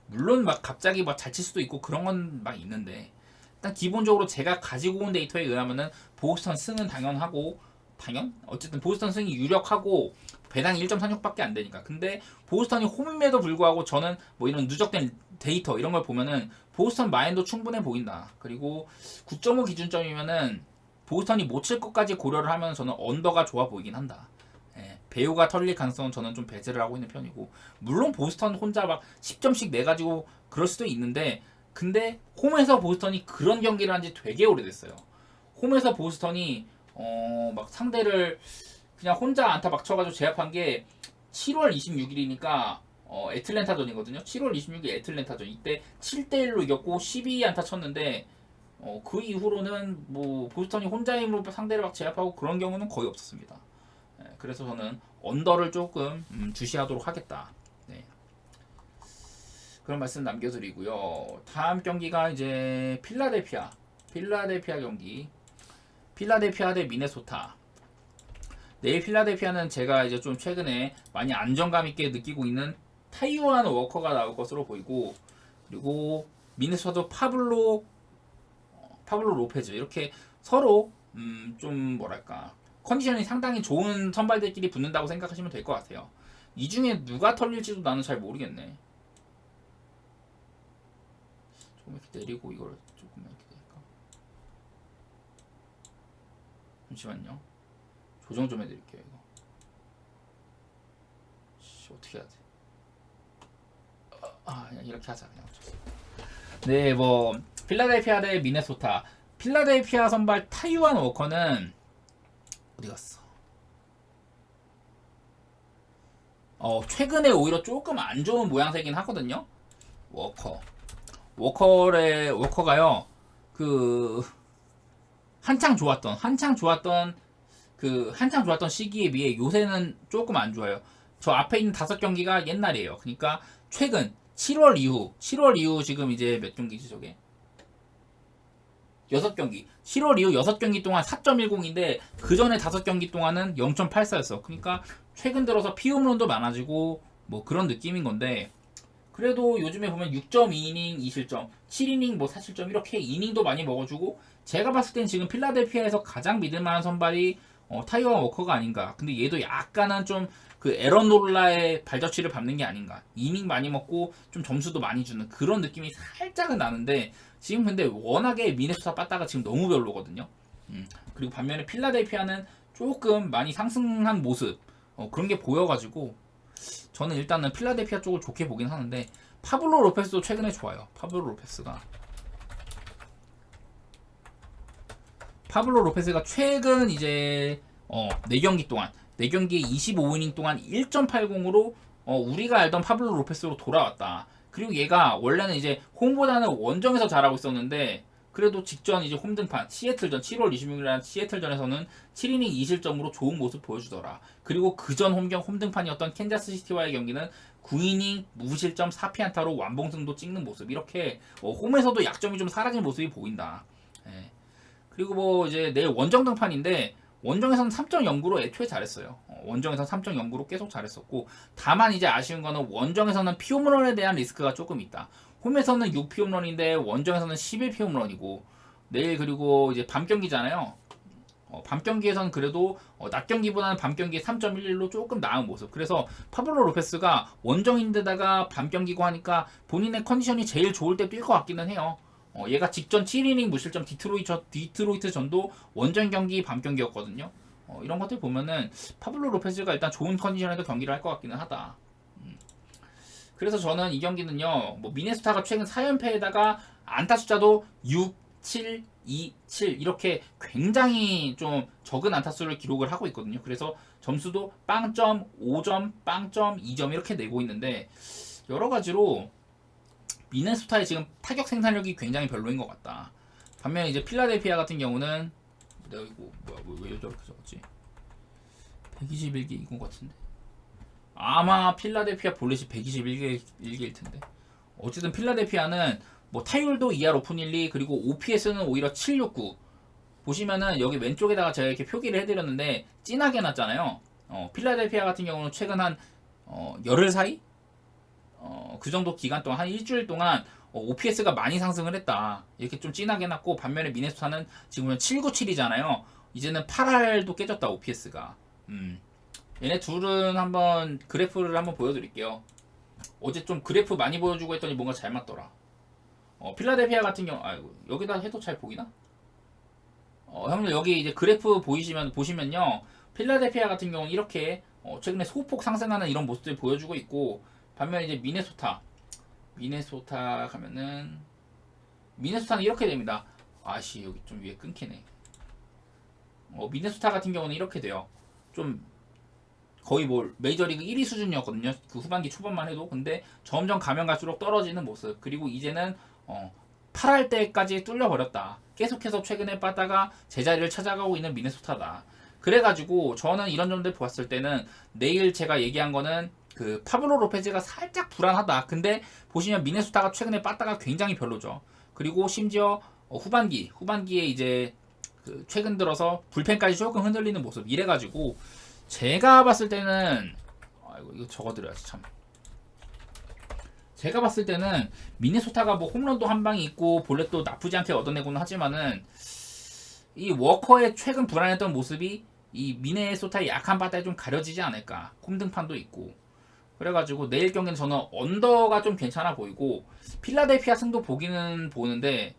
물론 막 갑자기 막 잘 칠 수도 있고 그런 건 막 있는데 일단 기본적으로 제가 가지고 온 데이터에 의하면은 보스턴 승은 어쨌든 보스턴 승이 유력하고 배당 1.36밖에 안 되니까. 근데 보스턴이 홈임에도 불구하고 저는 뭐 이런 누적된 데이터 이런 걸 보면은 보스턴 마인도 충분해 보인다. 그리고 9.5 기준점이면은 보스턴이 못 칠 것까지 고려를 하면 저는 언더가 좋아 보이긴 한다. 배우가 털릴 가능성은 저는 좀 배제를 하고 있는 편이고 물론 보스턴 혼자 막 10점씩 내가지고 그럴 수도 있는데 근데 홈에서 보스턴이 그런 경기를 한 지 되게 오래됐어요. 홈에서 보스턴이 막 상대를 그냥 혼자 안타 막 쳐가지고 제압한 게 7월 26일이니까 애틀랜타전이거든요. 7월 26일 애틀랜타전 이때 7대1로 이겼고 12안타 쳤는데 그 이후로는 뭐 보스턴이 혼자 힘으로 상대를 막 제압하고 그런 경우는 거의 없었습니다. 그래서 저는 언더를 조금 주시하도록 하겠다. 네. 그런 말씀 남겨드리고요. 다음 경기가 이제 필라델피아 경기. 필라델피아 대 미네소타. 내일 필라델피아는 제가 이제 좀 최근에 많이 안정감 있게 느끼고 있는 타이완 워커가 나올 것으로 보이고 그리고 미네소타도 파블로 로페즈 이렇게 서로 좀 뭐랄까 컨디션이 상당히 좋은 선발들끼리 붙는다고 생각하시면 될 것 같아요. 이 중에 누가 털릴지도 나는 잘 모르겠네. 조금 이렇게 내리고 이걸 조금 이렇게 될까? 잠시만요. 조정 좀 해드릴게요. 이거 어떻게 해야 돼? 그냥 이렇게 하자. 그냥 네, 뭐 필라델피아 대 미네소타. 필라델피아 선발 타이완 워커는 어디 갔어? 최근에 오히려 조금 안 좋은 모양새긴 하거든요. 워커가요. 그 한창 좋았던 시기에 비해 요새는 조금 안 좋아요. 저 앞에 있는 5경기가 옛날이에요. 그러니까 최근 7월 이후 지금 이제 몇 경기지 저게? 6경기. 7월 이후 6경기 동안 4.10인데 그 전에 5경기 동안은 0.84였어. 그러니까 최근 들어서 피홈런도 많아지고 뭐 그런 느낌인 건데 그래도 요즘에 보면 6.2이닝 2실점, 7이닝 뭐 4실점 이렇게 이닝도 많이 먹어주고 제가 봤을 땐 지금 필라델피아에서 가장 믿을만한 선발이 타이완 워커가 아닌가. 근데 얘도 약간은 좀 그 에런 노라의 발자취를 밟는 게 아닌가. 이닝 많이 먹고 좀 점수도 많이 주는 그런 느낌이 살짝은 나는데 지금 근데 워낙에 미네소타 빠따가 지금 너무 별로거든요. 그리고 반면에 필라델피아는 조금 많이 상승한 모습 그런 게 보여가지고 저는 일단은 필라델피아 쪽을 좋게 보긴 하는데 파블로 로페스도 최근에 좋아요. 파블로 로페스가 최근 이제 4경기 동안 4경기에 25이닝 동안 1.80으로 우리가 알던 파블로 로페스로 돌아왔다. 그리고 얘가 원래는 이제 홈보다는 원정에서 잘하고 있었는데 그래도 직전 이제 홈등판 시애틀전 7월 26일이라는 시애틀전에서는 7이닝 2실점으로 좋은 모습 보여주더라. 그리고 그전 홈등판이었던 캔자스시티와의 경기는 9이닝 무실점 4피안타로 완봉승도 찍는 모습. 이렇게 홈에서도 약점이 좀 사라진 모습이 보인다. 예. 그리고 뭐 이제 내일 원정 등판인데 원정에서는 3.09로 애초에 잘했어요. 원정에서 3.09로 계속 잘했었고 다만 이제 아쉬운 거는 원정에서는 피홈런에 대한 리스크가 조금 있다. 홈에서는 6피홈런인데 원정에서는 11피홈런이고 내일 그리고 이제 밤 경기잖아요. 밤 경기에서는 그래도 낮 경기보다는 밤 경기에 3.11로 조금 나은 모습. 그래서 파블로 로페스가 원정인데다가 밤 경기고 하니까 본인의 컨디션이 제일 좋을 때 뛸 것 같기는 해요. 얘가 직전 7이닝 무실점 디트로이트 전도 원정 경기 밤 경기였거든요. 이런 것들 보면은 파블로 로페스가 일단 좋은 컨디션에도 경기를 할 것 같기는 하다. 그래서 저는 이 경기는요, 뭐 미네소타가 최근 4연패에다가 안타 숫자도 6, 7, 2, 7 이렇게 굉장히 좀 적은 안타수를 기록을 하고 있거든요. 그래서 점수도 빵점, 5점, 빵점, 2점 이렇게 내고 있는데 여러 가지로 미네소타의 지금 타격 생산력이 굉장히 별로인 것 같다. 반면에 이제 필라델피아 같은 경우는 내가 이거 뭐야 왜 저렇게 적었지? 121개 이건 것 같은데. 아마 필라델피아 볼넷이 121개일 텐데. 어쨌든 필라델피아는 뭐 타율도 2할 오픈 1리 그리고 OPS는 오히려 769. 보시면은 여기 왼쪽에다가 제가 이렇게 표기를 해드렸는데 진하게 놨잖아요. 필라델피아 같은 경우는 최근 한 열흘 사이 그 정도 기간 동안 한 일주일 동안 OPS가 많이 상승을 했다. 이렇게 좀 진하게 놨고 반면에 미네소타는 지금은 797이잖아요. 이제는 8할도 깨졌다 OPS가. 얘네 둘은 한번 그래프를 한번 보여드릴게요. 어제 좀 그래프 많이 보여주고 했더니 뭔가 잘 맞더라. 필라델피아 같은 경우 아이고 여기다 해도 잘 보이나? 형들 여기 이제 그래프 보시면요 필라델피아 같은 경우는 이렇게 최근에 소폭 상승하는 이런 모습들 보여주고 있고 반면에 이제 미네소타 가면은 미네소타는 이렇게 됩니다. 아씨 여기 좀 위에 끊기네. 미네소타 같은 경우는 이렇게 돼요. 좀 거의 뭐 메이저리그 1위 수준이었거든요. 그 후반기 초반만 해도. 근데 점점 가면 갈수록 떨어지는 모습. 그리고 이제는 8할 때까지 뚫려버렸다. 계속해서 최근에 빠다가 제자리를 찾아가고 있는 미네소타다. 그래가지고 저는 이런 점들 보았을 때는 내일 제가 얘기한 거는 그 파블로 로페즈가 살짝 불안하다. 근데 보시면 미네소타가 최근에 빠다가 굉장히 별로죠. 그리고 심지어 후반기에 이제 그 최근 들어서 불펜까지 조금 흔들리는 모습. 이래가지고 제가 봤을 때는 아이고 이거 적어드려야지 참. 제가 봤을 때는 미네소타가 뭐 홈런도 한 방이 있고 볼넷도 나쁘지 않게 얻어내고는 하지만은 이 워커의 최근 불안했던 모습이 이 미네소타의 약한 바다에 좀 가려지지 않을까. 홈등판도 있고. 그래가지고 내일 경기는 저는 언더가 좀 괜찮아 보이고 필라델피아 승도 보기는 보는데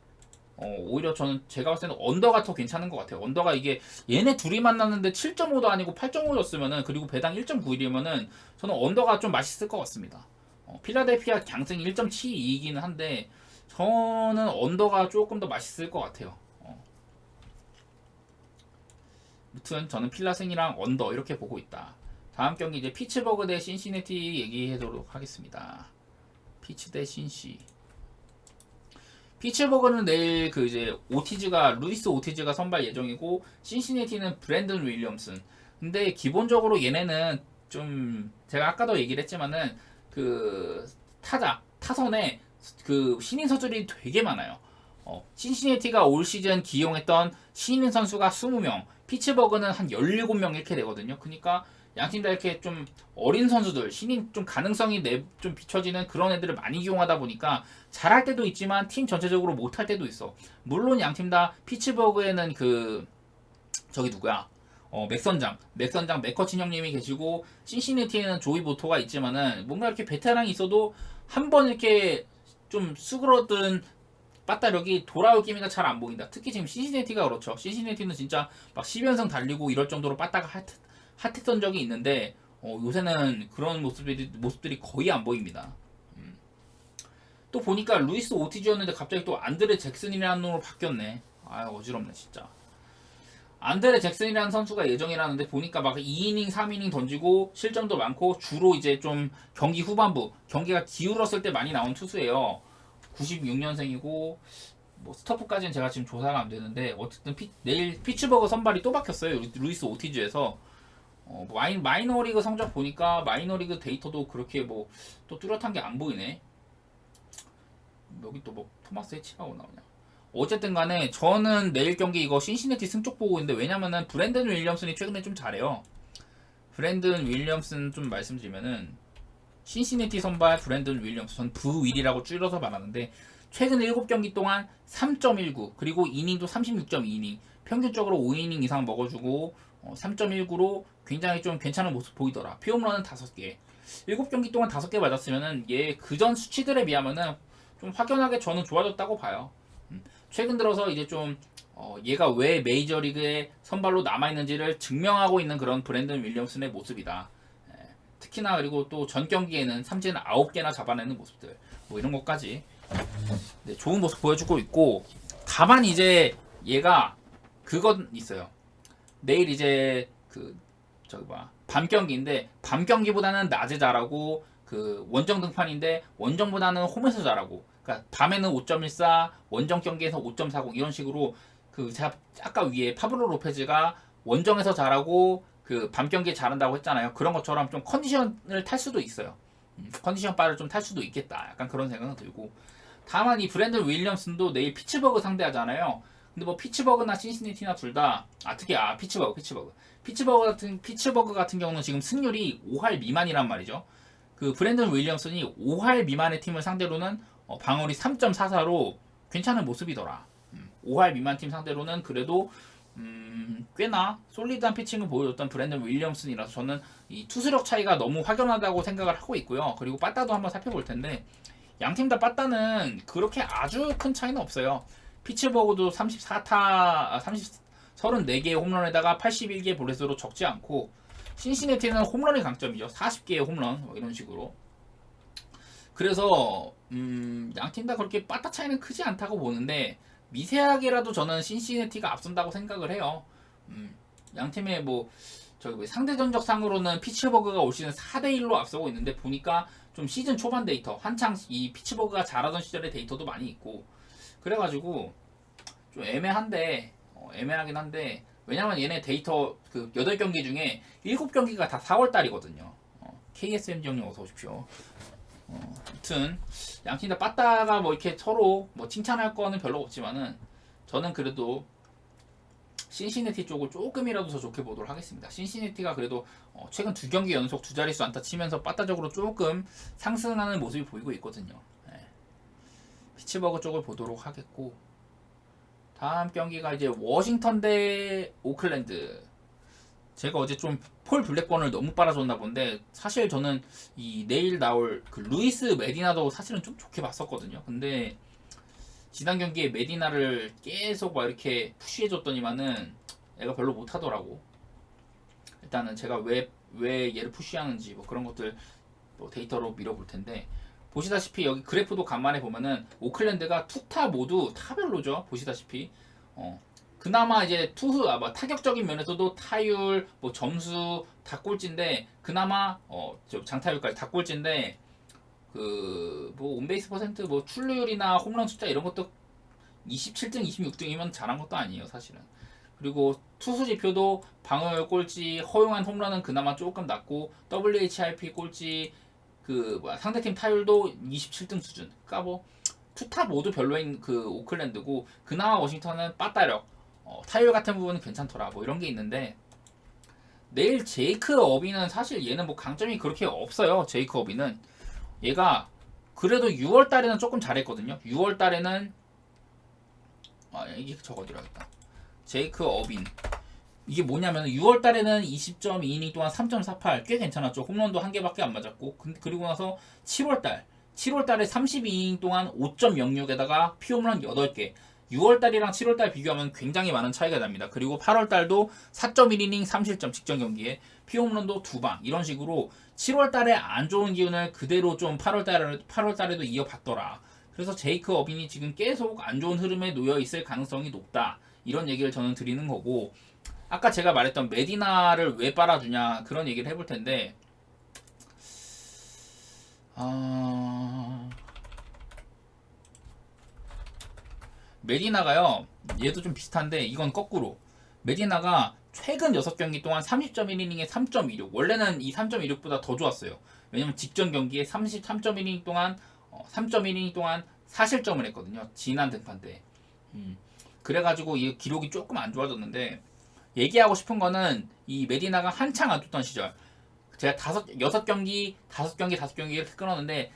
오히려 저는 제가 봤을 때는 언더가 더 괜찮은 것 같아요. 언더가 이게 얘네 둘이 만났는데 7.5도 아니고 8.5였으면은 그리고 배당 1.91이면은 저는 언더가 좀 맛있을 것 같습니다. 필라델피아 강승 1.72이기는 한데 저는 언더가 조금 더 맛있을 것 같아요. 아무튼 저는 필라승이랑 언더 이렇게 보고 있다. 다음 경기 이제 피츠버그 대 신시내티 얘기하도록 하겠습니다. 피츠 대 신시. 피츠버그는 내일 그 이제 루이스 오티즈가 선발 예정이고 신시내티는 브랜든 윌리엄슨. 근데 기본적으로 얘네는 좀 제가 아까도 얘기를 했지만은 그 타선에 그 신인 선수들이 되게 많아요. 신시내티가 올 시즌 기용했던 신인 선수가 20명, 피츠버그는 한 17명 이렇게 되거든요. 그러니까 양팀 다 이렇게 좀 어린 선수들, 신인 좀 가능성이 좀 비춰지는 그런 애들을 많이 이용하다 보니까 잘할 때도 있지만 팀 전체적으로 못할 때도 있어. 물론 양팀 다 피츠버그에는 그 저기 누구야? 맥선장 맥커친 형님이 계시고 신시내티에는 조이 보토가 있지만은 뭔가 이렇게 베테랑이 있어도 한 번 이렇게 좀 수그러든 빠따력이 돌아올 기미가 잘 안 보인다. 특히 지금 신시내티가 그렇죠. 신시내티는 진짜 막 10연승 달리고 이럴 정도로 빠따가 핫했던 적이 있는데 요새는 그런 모습들이 거의 안 보입니다. 또 보니까 루이스 오티즈였는데 갑자기 또 안드레 잭슨이라는 놈으로 바뀌었네. 아 어지럽네 진짜. 안드레 잭슨이라는 선수가 예정이라는데 보니까 막 2이닝 3이닝 던지고 실점도 많고 주로 이제 좀 경기 후반부 경기가 기울었을 때 많이 나온 투수예요. 96년생이고 뭐 스토프까지는 제가 지금 조사가 안 되는데 어쨌든 내일 피츠버그 선발이 또 바뀌었어요. 루이스 오티즈에서 마이너리그 성적 보니까 마이너리그 데이터도 그렇게 뭐 또 뚜렷한 게 안 보이네. 여기 또 뭐 토마스 해치하고 나오냐. 어쨌든 간에 저는 내일 경기 이거 신시내티 승쪽 보고 있는데 왜냐면은 브랜든 윌리엄슨이 최근에 좀 잘해요. 브랜든 윌리엄슨 좀 말씀드리면은 신시내티 선발 브랜든 윌리엄슨 전 브윌이라고 줄여서 말하는데 최근 7경기 동안 3.19 그리고 이닝도 36.2이닝 평균적으로 5이닝 이상 먹어주고 3.19로 굉장히 좀 괜찮은 모습 보이더라. 피홈런은 5개 7경기 동안 5개 맞았으면은 얘 그전 수치들에 비하면은 좀 확연하게 저는 좋아졌다고 봐요. 최근 들어서 이제 좀 얘가 왜 메이저리그에 선발로 남아있는지를 증명하고 있는 그런 브랜든 윌리엄슨의 모습이다. 특히나 그리고 또 전 경기에는 삼진 9개나 잡아내는 모습들 뭐 이런 것까지 좋은 모습 보여주고 있고 다만 이제 얘가 그건 있어요. 내일 이제 밤 경기인데 밤 경기보다는 낮에 잘하고 그 원정 등판인데 원정보다는 홈에서 잘하고 그러니까 밤에는 5.14 원정 경기에서 5.40 이런 식으로 제가 아까 위에 파블로 로페즈가 원정에서 잘하고 그 밤 경기에 잘한다고 했잖아요. 그런 것처럼 좀 컨디션을 탈 수도 있어요. 컨디션 바를 좀 탈 수도 있겠다. 약간 그런 생각은 들고 다만 이 브랜든 윌리엄슨도 내일 피츠버그 상대하잖아요. 근데 뭐 피츠버그나 신시내티나 둘 다 특히 피츠버그 같은 경우는 지금 승률이 5할 미만이란 말이죠. 그 브랜든 윌리엄슨이 5할 미만의 팀을 상대로는 방어율이 3.44로 괜찮은 모습이더라. 5할 미만 팀 상대로는 그래도 꽤나 솔리드한 피칭을 보여줬던 브랜든 윌리엄슨이라서 저는 이 투수력 차이가 너무 확연하다고 생각을 하고 있고요. 그리고 빠따도 한번 살펴볼 텐데 양팀 다 빠따는 그렇게 아주 큰 차이는 없어요. 피츠버그도 34개의 홈런에다가 81개의 볼넷으로 적지 않고 신시내티는 홈런이 강점이죠. 40개의 홈런 뭐 이런 식으로. 그래서 양팀 다 그렇게 빠따 차이는 크지 않다고 보는데 미세하게라도 저는 신시내티가 앞선다고 생각을 해요. 양팀의 상대 전적상으로는 피츠버그가 올 시즌 4대1로 앞서고 있는데 보니까 좀 시즌 초반 데이터 한창 이 피츠버그가 잘하던 시절의 데이터도 많이 있고 그래가지고 좀 애매하긴 한데 왜냐면 얘네 데이터 8경기 중에 7경기가 다 4월달이거든요. KSMG 형님 어서 오십시오. 아무튼 양팀 다 빠따가 이렇게 서로 칭찬할 거는 별로 없지만은 저는 그래도 신시내티 쪽을 조금이라도 더 좋게 보도록 하겠습니다. 신시내티가 그래도 최근 2경기 연속 2자릿수 안타 치면서 빠따적으로 조금 상승하는 모습이 보이고 있거든요. 피츠버그 쪽을 보도록 하겠고 다음 경기가 이제 워싱턴 대 오클랜드. 제가 어제 좀 폴 블랙번을 너무 빨아줬나 본데 사실 저는 이 내일 나올 루이스 메디나도 사실은 좀 좋게 봤었거든요. 근데 지난 경기에 메디나를 계속 이렇게 푸시해줬더니만은 애가 별로 못하더라고. 일단은 제가 왜 얘를 푸시하는지 그런 것들 데이터로 밀어볼 텐데 보시다시피 여기 그래프도 간만에 보면은 오클랜드가 투타 모두 타별로죠. 보시다시피 그나마 이제 타격적인 면에서도 타율, 점수 다 꼴찌인데 그나마 장타율까지 다 꼴찌인데 온베이스 퍼센트 출루율이나 홈런 숫자 이런 것도 27등, 26등이면 잘한 것도 아니에요, 사실은. 그리고 투수 지표도 방어율 꼴찌, 허용한 홈런은 그나마 조금 낮고 WHIP 꼴찌, 상대팀 타율도 27등 수준. 그러니까 투타 모두 별로인 오클랜드고 그나마 워싱턴은 빠따력, 타율 같은 부분은 괜찮더라. 이런 게 있는데 내일 제이크 어비는 사실 얘는 강점이 그렇게 없어요. 제이크 어비는 얘가 그래도 6월 달에는 조금 잘했거든요. 6월 달에는 이게 저거 어디라겠다. 제이크 어빈 이게 뭐냐면 6월 달에는 20.2이닝 동안 3.48 꽤 괜찮았죠. 홈런도 한 개밖에 안 맞았고 그리고 나서 7월 7월달에 32이닝 동안 5.06에다가 피홈런 8개. 6월달이랑 7월달 비교하면 굉장히 많은 차이가 납니다. 그리고 8월달도 4.1이닝 3실점 직전 경기에 피홈런도 2방. 이런 식으로 7월달에 안 좋은 기운을 그대로 좀 8월달에도 이어봤더라. 그래서 제이크 어빈이 지금 계속 안 좋은 흐름에 놓여 있을 가능성이 높다. 이런 얘기를 저는 드리는 거고, 아까 제가 말했던 메디나를 왜 빨아주냐 그런 얘기를 해볼 텐데, 메디나가요, 얘도 좀 비슷한데 이건 거꾸로. 메디나가 최근 6경기 동안 30.1이닝에 3.26. 원래는 이 3.26보다 더 좋았어요. 왜냐면 직전 경기에 33.1이닝 동안 3.1이닝 동안 4실점을 했거든요. 지난 등판 때. 그래가지고 이 기록이 조금 안 좋아졌는데, 얘기하고 싶은 거는 이 메디나가 한창 안 좋던 시절, 제가 6경기 이렇게 끊었는데,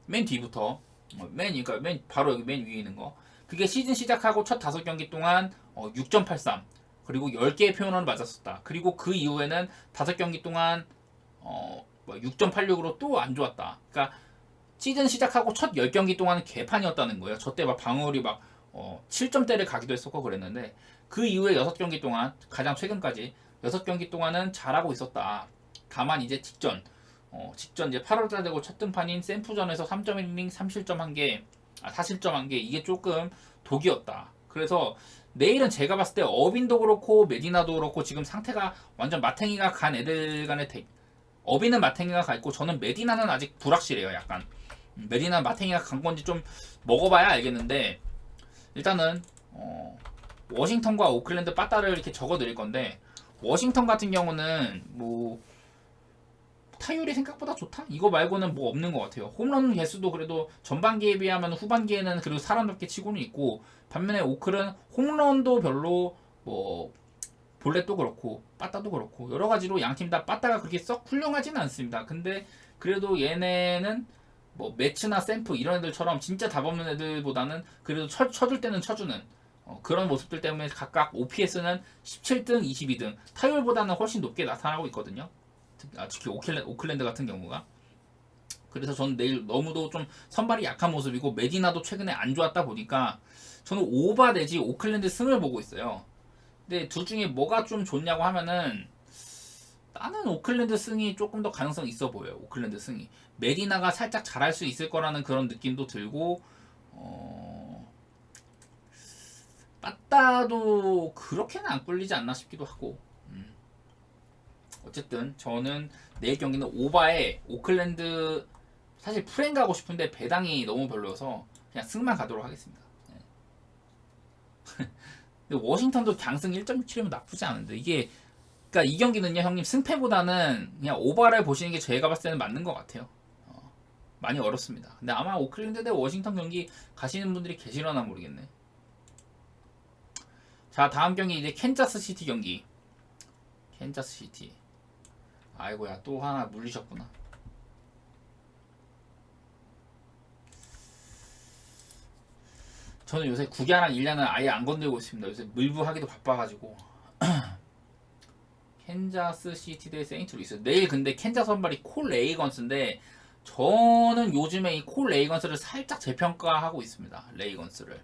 맨 뒤부터, 그러니까 맨 바로 여기 맨 위에 있는 거, 그게 시즌 시작하고 첫 5경기 동안 6.83, 그리고 10개의 표현을 맞았었다. 그리고 그 이후에는 5경기 동안 6.86으로 또 안 좋았다. 그러니까 시즌 시작하고 첫 10경기 동안은 개판이었다는 거예요. 저 때 막 방어율이 막 7점대를 가기도 했었고 그랬는데, 그 이후에 6경기 동안, 가장 최근까지 6경기 동안은 잘하고 있었다. 다만 이제 직전 이제 8월달 되고 첫 등판인 샌프전에서 3.1이닝 3실점 1개, 4실점 1개, 이게 조금 독이었다. 그래서 내일은 제가 봤을 때 어빈도 그렇고 메디나도 그렇고 지금 상태가 완전 마탱이가 간 애들 간의 어빈은 마탱이가 가 있고, 저는 메디나는 아직 불확실해요. 약간 메디나 마탱이가 간 건지 좀 먹어봐야 알겠는데, 일단은 워싱턴과 오클랜드 빠따를 이렇게 적어드릴 건데, 워싱턴 같은 경우는 뭐 타율이 생각보다 좋다? 이거 말고는 뭐 없는 것 같아요. 홈런 개수도 그래도 전반기에 비하면 후반기에는 그래도 사람답게 치고는 있고, 반면에 오클은 홈런도 별로, 뭐 볼넷도 그렇고 빠따도 그렇고 여러 가지로 양팀 다 빠따가 그렇게 썩 훌륭하지는 않습니다. 근데 그래도 얘네는 뭐 매츠나 샘프 이런 애들처럼 진짜 답 없는 애들보다는 그래도 쳐줄 때는 쳐주는 그런 모습들 때문에 각각 OPS는 17등, 22등, 타율보다는 훨씬 높게 나타나고 있거든요. 특히 오클랜드 같은 경우가. 그래서 저는 내일 너무도 좀 선발이 약한 모습이고, 메디나도 최근에 안 좋았다 보니까 저는 오바 내지 오클랜드 승을 보고 있어요. 근데 둘 중에 뭐가 좀 좋냐고 하면은 나는 오클랜드 승이 조금 더 가능성이 있어 보여요. 오클랜드 승이. 메디나가 살짝 잘할 수 있을 거라는 그런 느낌도 들고, 빠따도 그렇게는 안 꿀리지 않나 싶기도 하고. 어쨌든 저는 내일 경기는 오바에 오클랜드, 사실 프랭 가고 싶은데 배당이 너무 별로여서 그냥 승만 가도록 하겠습니다. 근데 워싱턴도 강승 1.67이면 나쁘지 않은데, 이게 그러니까 이 경기는요 형님, 승패보다는 그냥 오바를 보시는 게 제가 봤을 때는 맞는 것 같아요. 많이 어렵습니다. 근데 아마 오클랜드 대 워싱턴 경기 가시는 분들이 계시려나 모르겠네. 자, 다음 경기 이제 캔자스 시티 경기. 캔자스 시티. 아이고야, 또 하나 물리셨구나. 저는 요새 9야랑 1야는 아예 안 건들고 있습니다. 요새 물부하기도 바빠가지고. 캔자스 시티 대 세인트루이스. 내일 근데 캔자스 선발이 콜 레이건스인데, 저는 요즘에 이 콜 레이건스를 살짝 재평가하고 있습니다. 레이건스를.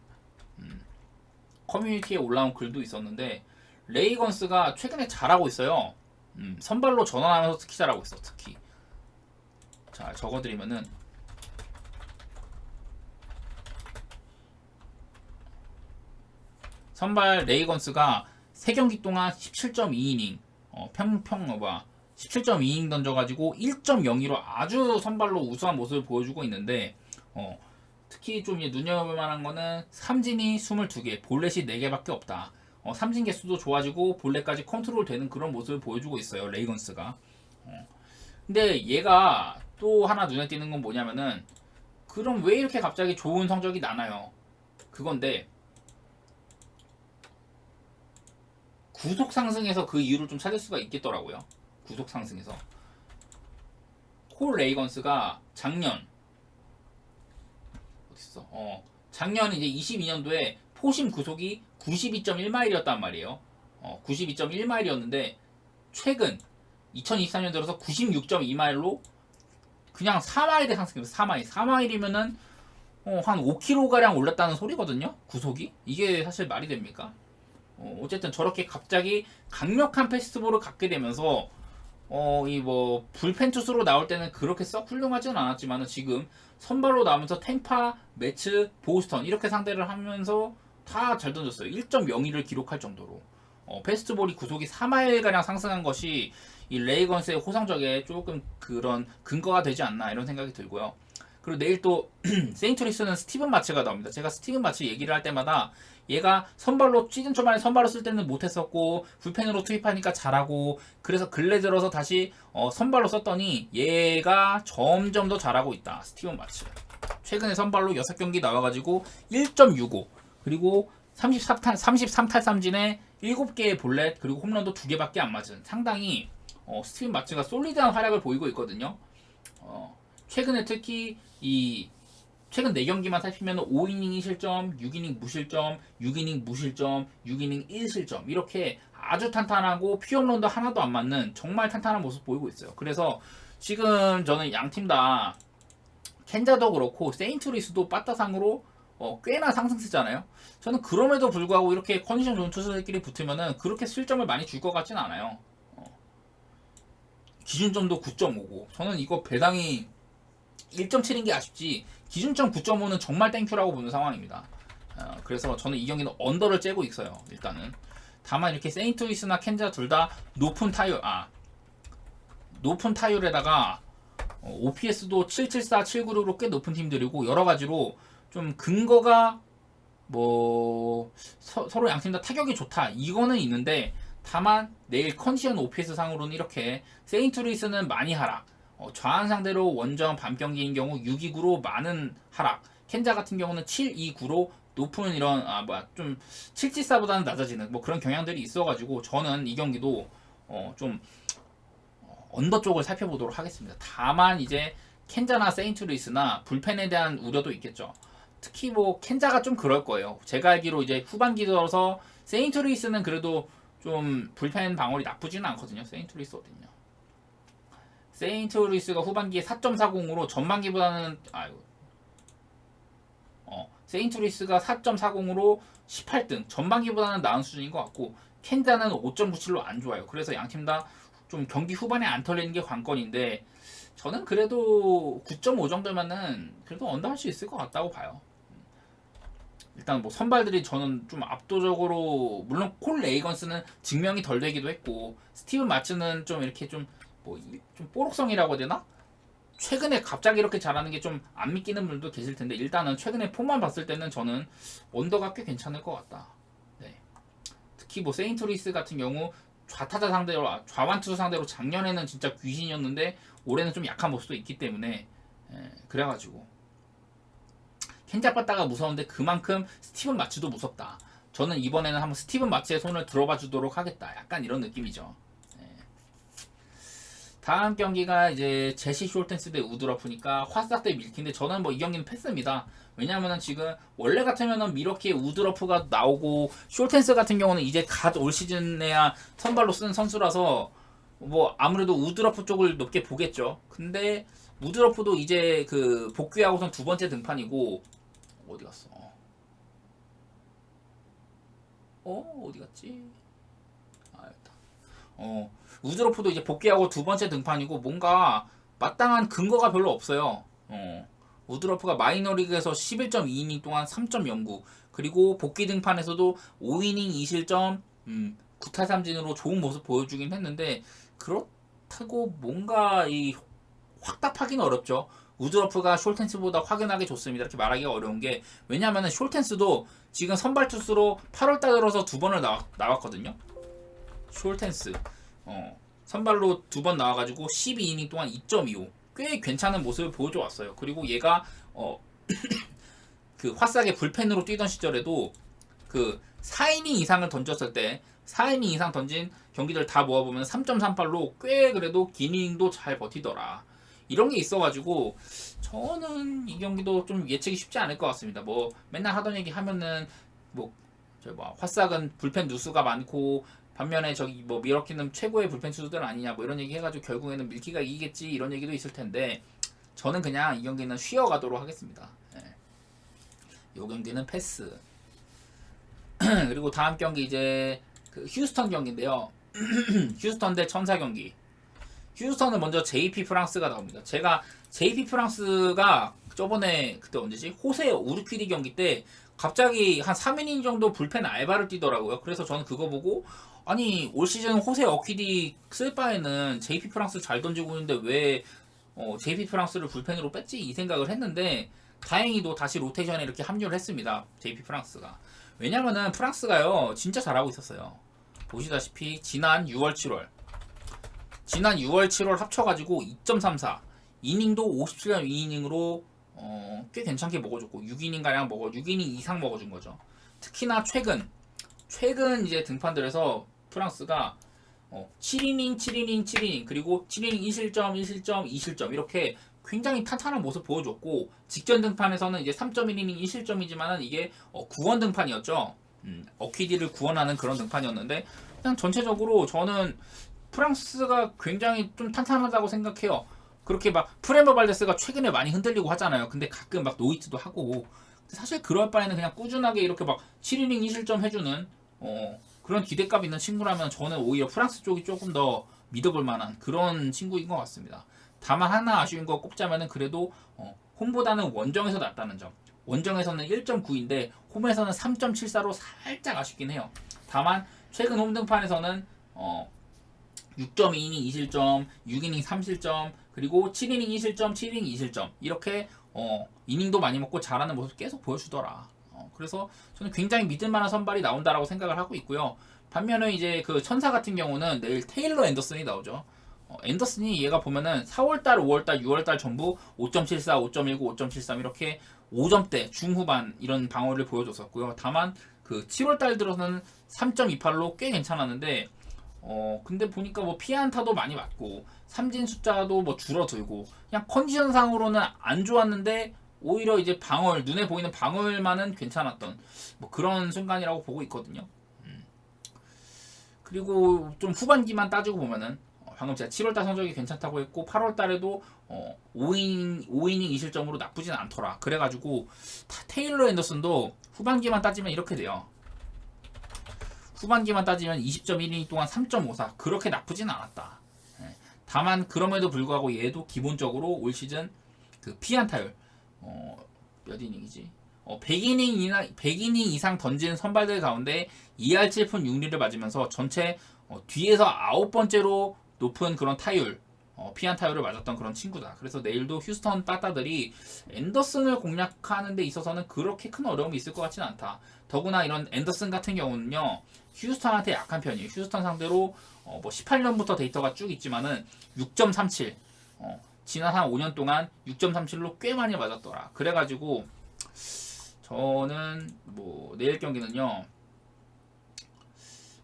커뮤니티에 올라온 글도 있었는데, 레이건스가 최근에 잘하고 있어요. 선발로 전환하면서 특히 잘하고 있어. 특히. 자, 적어드리면은 선발 레이건스가 3경기 동안 17.2이닝 17.2이닝 던져가지고 1.02로 아주 선발로 우수한 모습을 보여주고 있는데, 특히 좀 눈여겨볼 만한 거는 삼진이 22개, 볼넷이 4개밖에 없다. 삼진 개수도 좋아지고 볼넷까지 컨트롤 되는 그런 모습을 보여주고 있어요, 레이건스가. 근데 얘가 또 하나 눈에 띄는 건 뭐냐면은, 그럼 왜 이렇게 갑자기 좋은 성적이 나나요? 그건데, 구속 상승에서 그 이유를 좀 찾을 수가 있겠더라고요. 구속 상승에서 콜 레이건스가 작년 어딨어? 작년 이제 22년도에 포심 구속이 92.1마일이었단 말이에요. 92.1마일이었는데 최근 2023년 들어서 96.2마일로 그냥 4마일에 상승했어요. 4마일이면은 한 5kg가량 올랐다는 소리거든요. 구속이. 이게 사실 말이 됩니까? 어쨌든 저렇게 갑자기 강력한 패스트볼을 갖게 되면서 이 뭐 불펜 투수로 나올 때는 그렇게 썩 훌륭하진 않았지만은 지금 선발로 나오면서 템파, 매츠, 보스턴 이렇게 상대를 하면서 다 잘 던졌어요. 1.02를 기록할 정도로 패스트볼이 구속이 3마일가량 상승한 것이 이 레이건스의 호성적에 조금 그런 근거가 되지 않나 이런 생각이 들고요. 그리고 내일 또 세인트루이스는 스티븐 마츠가 나옵니다. 제가 스티븐 마츠 얘기를 할 때마다 얘가 선발로 시즌 초반에 선발로 쓸 때는 못했었고 불펜으로 투입하니까 잘하고 그래서 근래 들어서 다시 선발로 썼더니 얘가 점점 더 잘하고 있다. 스티븐 마츠 최근에 선발로 6경기 나와가지고 1.65 그리고 33탈삼진에 7개의 볼넷 그리고 홈런도 2개밖에 안 맞은 상당히 스티븐 마츠가 솔리드한 활약을 보이고 있거든요. 최근에 특히 이 최근 4경기만 살피면 5이닝 2실점, 6이닝 무실점, 6이닝 무실점, 6이닝 1실점 이렇게 아주 탄탄하고 피홈런도 하나도 안 맞는 정말 탄탄한 모습 보이고 있어요. 그래서 지금 저는 양팀 다 켄자도 그렇고 세인트루이스도 빠따상으로 꽤나 상승세잖아요. 저는 그럼에도 불구하고 이렇게 컨디션 좋은 투수들끼리 붙으면은 그렇게 실점을 많이 줄 것 같진 않아요. 기준점도 9.5고 저는 이거 배당이 1.7인 게 아쉽지 기준점 9.5는 정말 땡큐라고 보는 상황입니다. 그래서 저는 이 경기는 언더를 째고 있어요. 일단은 다만 이렇게 세인트루이스나 켄자 둘 다 높은 타율에다가 OPS도 774, 796로 꽤 높은 팀들이고 여러 가지로 좀 근거가 뭐 서로 양팀 다 타격이 좋다 이거는 있는데 다만 내일 컨디션 OPS 상으로는 이렇게 세인트루이스는 많이 하락 좌한 상대로 원정 밤경기인 경우 629로 많은 하락 켄자 같은 경우는 729로 높은 이런 좀 774보다는 낮아지는 뭐 그런 경향들이 있어가지고 저는 이 경기도 좀 언더 쪽을 살펴보도록 하겠습니다. 다만 이제 켄자나 세인트루이스나 불펜에 대한 우려도 있겠죠. 특히 뭐 켄자가 좀 그럴 거예요. 제가 알기로 이제 후반기 들어서 세인트루이스는 그래도 좀 불펜 방어이 나쁘지는 않거든요. 세인트루이스 어딨냐? 세인트루이스가 후반기에 4.40으로 전반기보다는 세인트루이스가 4.40으로 18등 전반기보다는 나은 수준인 것 같고 켄자는 5.97로 안 좋아요. 그래서 양팀 다 좀 경기 후반에 안 털리는 게 관건인데 저는 그래도 9.5 정도면은 그래도 언더 할 수 있을 것 같다고 봐요. 일단 뭐 선발들이 저는 좀 압도적으로 물론 콜 레이건스는 증명이 덜 되기도 했고 스티븐 마츠는 좀 이렇게 좀 뽀록성이라고 해야 되나? 최근에 갑자기 이렇게 잘하는 게 좀 안 믿기는 분들도 계실 텐데 일단은 최근에 폼만 봤을 때는 저는 언더가 꽤 괜찮을 것 같다. 네. 특히 뭐 세인트루이스 같은 경우 좌타자 상대로 좌완투수 상대로 작년에는 진짜 귀신이었는데 올해는 좀 약한 모습도 있기 때문에 그래가지고 켄자 빠따가 무서운데 그만큼 스티븐 마츠도 무섭다. 저는 이번에는 한번 스티븐 마츠의 손을 들어봐 주도록 하겠다. 약간 이런 느낌이죠. 다음 경기가 이제 제시 숄텐스 대 우드러프니까 화싹 대 밀키인데 저는 뭐 이 경기는 패스입니다. 왜냐면은 지금 원래 같으면은 미러키에 우드러프가 나오고 숄텐스 같은 경우는 이제 갓 올 시즌에야 선발로 쓴 선수라서 뭐 아무래도 우드러프 쪽을 높게 보겠죠. 근데 우드러프도 이제 그 복귀하고선 2번째 등판이고 어디 갔어? 어디 갔지? 여기다. 우드러프도 이제 복귀하고 2번째 등판이고 뭔가 마땅한 근거가 별로 없어요. 우드러프가 마이너리그에서 11.2이닝 동안 3.09 그리고 복귀 등판에서도 5이닝 2실점 9탈3진으로 좋은 모습 보여주긴 했는데 그렇다고 뭔가 이 확답하기는 어렵죠. 우드러프가 숄텐스보다 확연하게 좋습니다. 이렇게 말하기가 어려운 게 왜냐하면 숄텐스도 지금 선발 투수로 8월달 들어서 2번을 나왔거든요. 숄텐스 선발로 2번 나와가지고 12이닝 동안 2.25 꽤 괜찮은 모습을 보여줘 왔어요. 그리고 얘가 그 화싹의 불펜으로 뛰던 시절에도 그 4이닝 이상을 던졌을 때 4이닝 이상 던진 경기들 다 모아보면 3.38로 꽤 그래도 긴 이닝도 잘 버티더라. 이런 게 있어가지고 저는 이 경기도 좀 예측이 쉽지 않을 것 같습니다. 뭐 맨날 하던 얘기 하면은 뭐 화싹은 불펜 누수가 많고 반면에 저기 뭐 미러키는 최고의 불펜 투수들 아니냐 뭐 이런 얘기 해가지고 결국에는 밀키가 이기겠지 이런 얘기도 있을 텐데 저는 그냥 이 경기는 쉬어가도록 하겠습니다. 예. 이 경기는 패스. 그리고 다음 경기 이제 그 휴스턴 경기인데요. 휴스턴 대 천사 경기. 휴스턴은 먼저 JP 프랑스가 나옵니다. 제가 JP 프랑스가 저번에 그때 언제지? 호세 우르퀴디 경기 때 갑자기 한 3이닝 정도 불펜 알바를 뛰더라고요. 그래서 저는 그거 보고 아니 올 시즌 호세 어퀴디 쓸 바에는 JP 프랑스 잘 던지고 있는데 왜 JP 프랑스를 불펜으로 뺐지? 이 생각을 했는데 다행히도 다시 로테이션에 이렇게 합류를 했습니다. JP 프랑스가. 왜냐면은 프랑스가요 진짜 잘하고 있었어요. 보시다시피 지난 6월 7월 합쳐가지고 2.34 이닝도 57.2이닝으로 꽤 괜찮게 먹어줬고 6이닝 이상 먹어준 거죠. 특히나 최근 이제 등판들에서 프랑스가 7이닝 그리고 7이닝 1실점 2실점 이렇게 굉장히 탄탄한 모습 보여줬고 직전 등판에서는 이제 3.1이닝 1실점이지만은 이게 구원 등판이었죠. 어퀴디를 구원하는 그런 등판이었는데 그냥 전체적으로 저는 프랑스가 굉장히 좀 탄탄하다고 생각해요. 그렇게 막 프레머 발데스가 최근에 많이 흔들리고 하잖아요. 근데 가끔 막 노이트도 하고 사실 그럴 바에는 그냥 꾸준하게 이렇게 막 7이닝 2실점 해주는 그런 기대감 있는 친구라면 저는 오히려 프랑스 쪽이 조금 더 믿어볼 만한 그런 친구인 것 같습니다. 다만 하나 아쉬운 거 꼽자면은 그래도 홈보다는 원정에서 낫다는 점. 원정에서는 1.9인데 홈에서는 3.74로 살짝 아쉽긴 해요. 다만 최근 홈 등판에서는 6.2이닝 2실점, 6이닝 3실점, 그리고 7이닝 2실점, 7이닝 2실점 이렇게 이닝도 많이 먹고 잘하는 모습 계속 보여주더라. 그래서 저는 굉장히 믿을만한 선발이 나온다라고 생각을 하고 있고요. 반면에 이제 그 천사 같은 경우는 내일 테일러 앤더슨이 나오죠. 앤더슨이 얘가 보면은 4월달, 5월달, 6월달 전부 5.74, 5.19, 5.73 이렇게 5점대 중후반 이런 방어를 보여줬었고요. 다만 그 7월달 들어서는 3.28로 꽤 괜찮았는데 근데 보니까 뭐 피안타도 많이 맞고 삼진 숫자도 뭐 줄어들고 그냥 컨디션상으로는 안 좋았는데 오히려 이제 방어율 눈에 보이는 방어율만은 괜찮았던 뭐 그런 순간이라고 보고 있거든요. 그리고 좀 후반기만 따지고 보면은 방금 제가 7월달 성적이 괜찮다고 했고 8월달에도 5이닝 2실점으로 나쁘진 않더라. 그래가지고 테일러 앤더슨도 후반기만 따지면 이렇게 돼요. 후반기만 따지면 20.1이닝 동안 3.54 그렇게 나쁘진 않았다. 다만 그럼에도 불구하고 얘도 기본적으로 올 시즌 그 피안타율 몇 이닝이지? 100이닝 이상 던진 선발들 가운데 2할 7푼 6리를 맞으면서 전체 뒤에서 9번째로 높은 그런 타율 피안타율을 맞았던 그런 친구다. 그래서 내일도 휴스턴 빠따들이 앤더슨을 공략하는 데 있어서는 그렇게 큰 어려움이 있을 것 같지는 않다. 더구나 이런 앤더슨 같은 경우는요 휴스턴한테 약한 편이에요. 휴스턴 상대로 뭐 18년부터 데이터가 쭉 있지만은 6.37 지난 한 5년 동안 6.37로 꽤 많이 맞았더라. 그래가지고 저는 뭐 내일 경기는요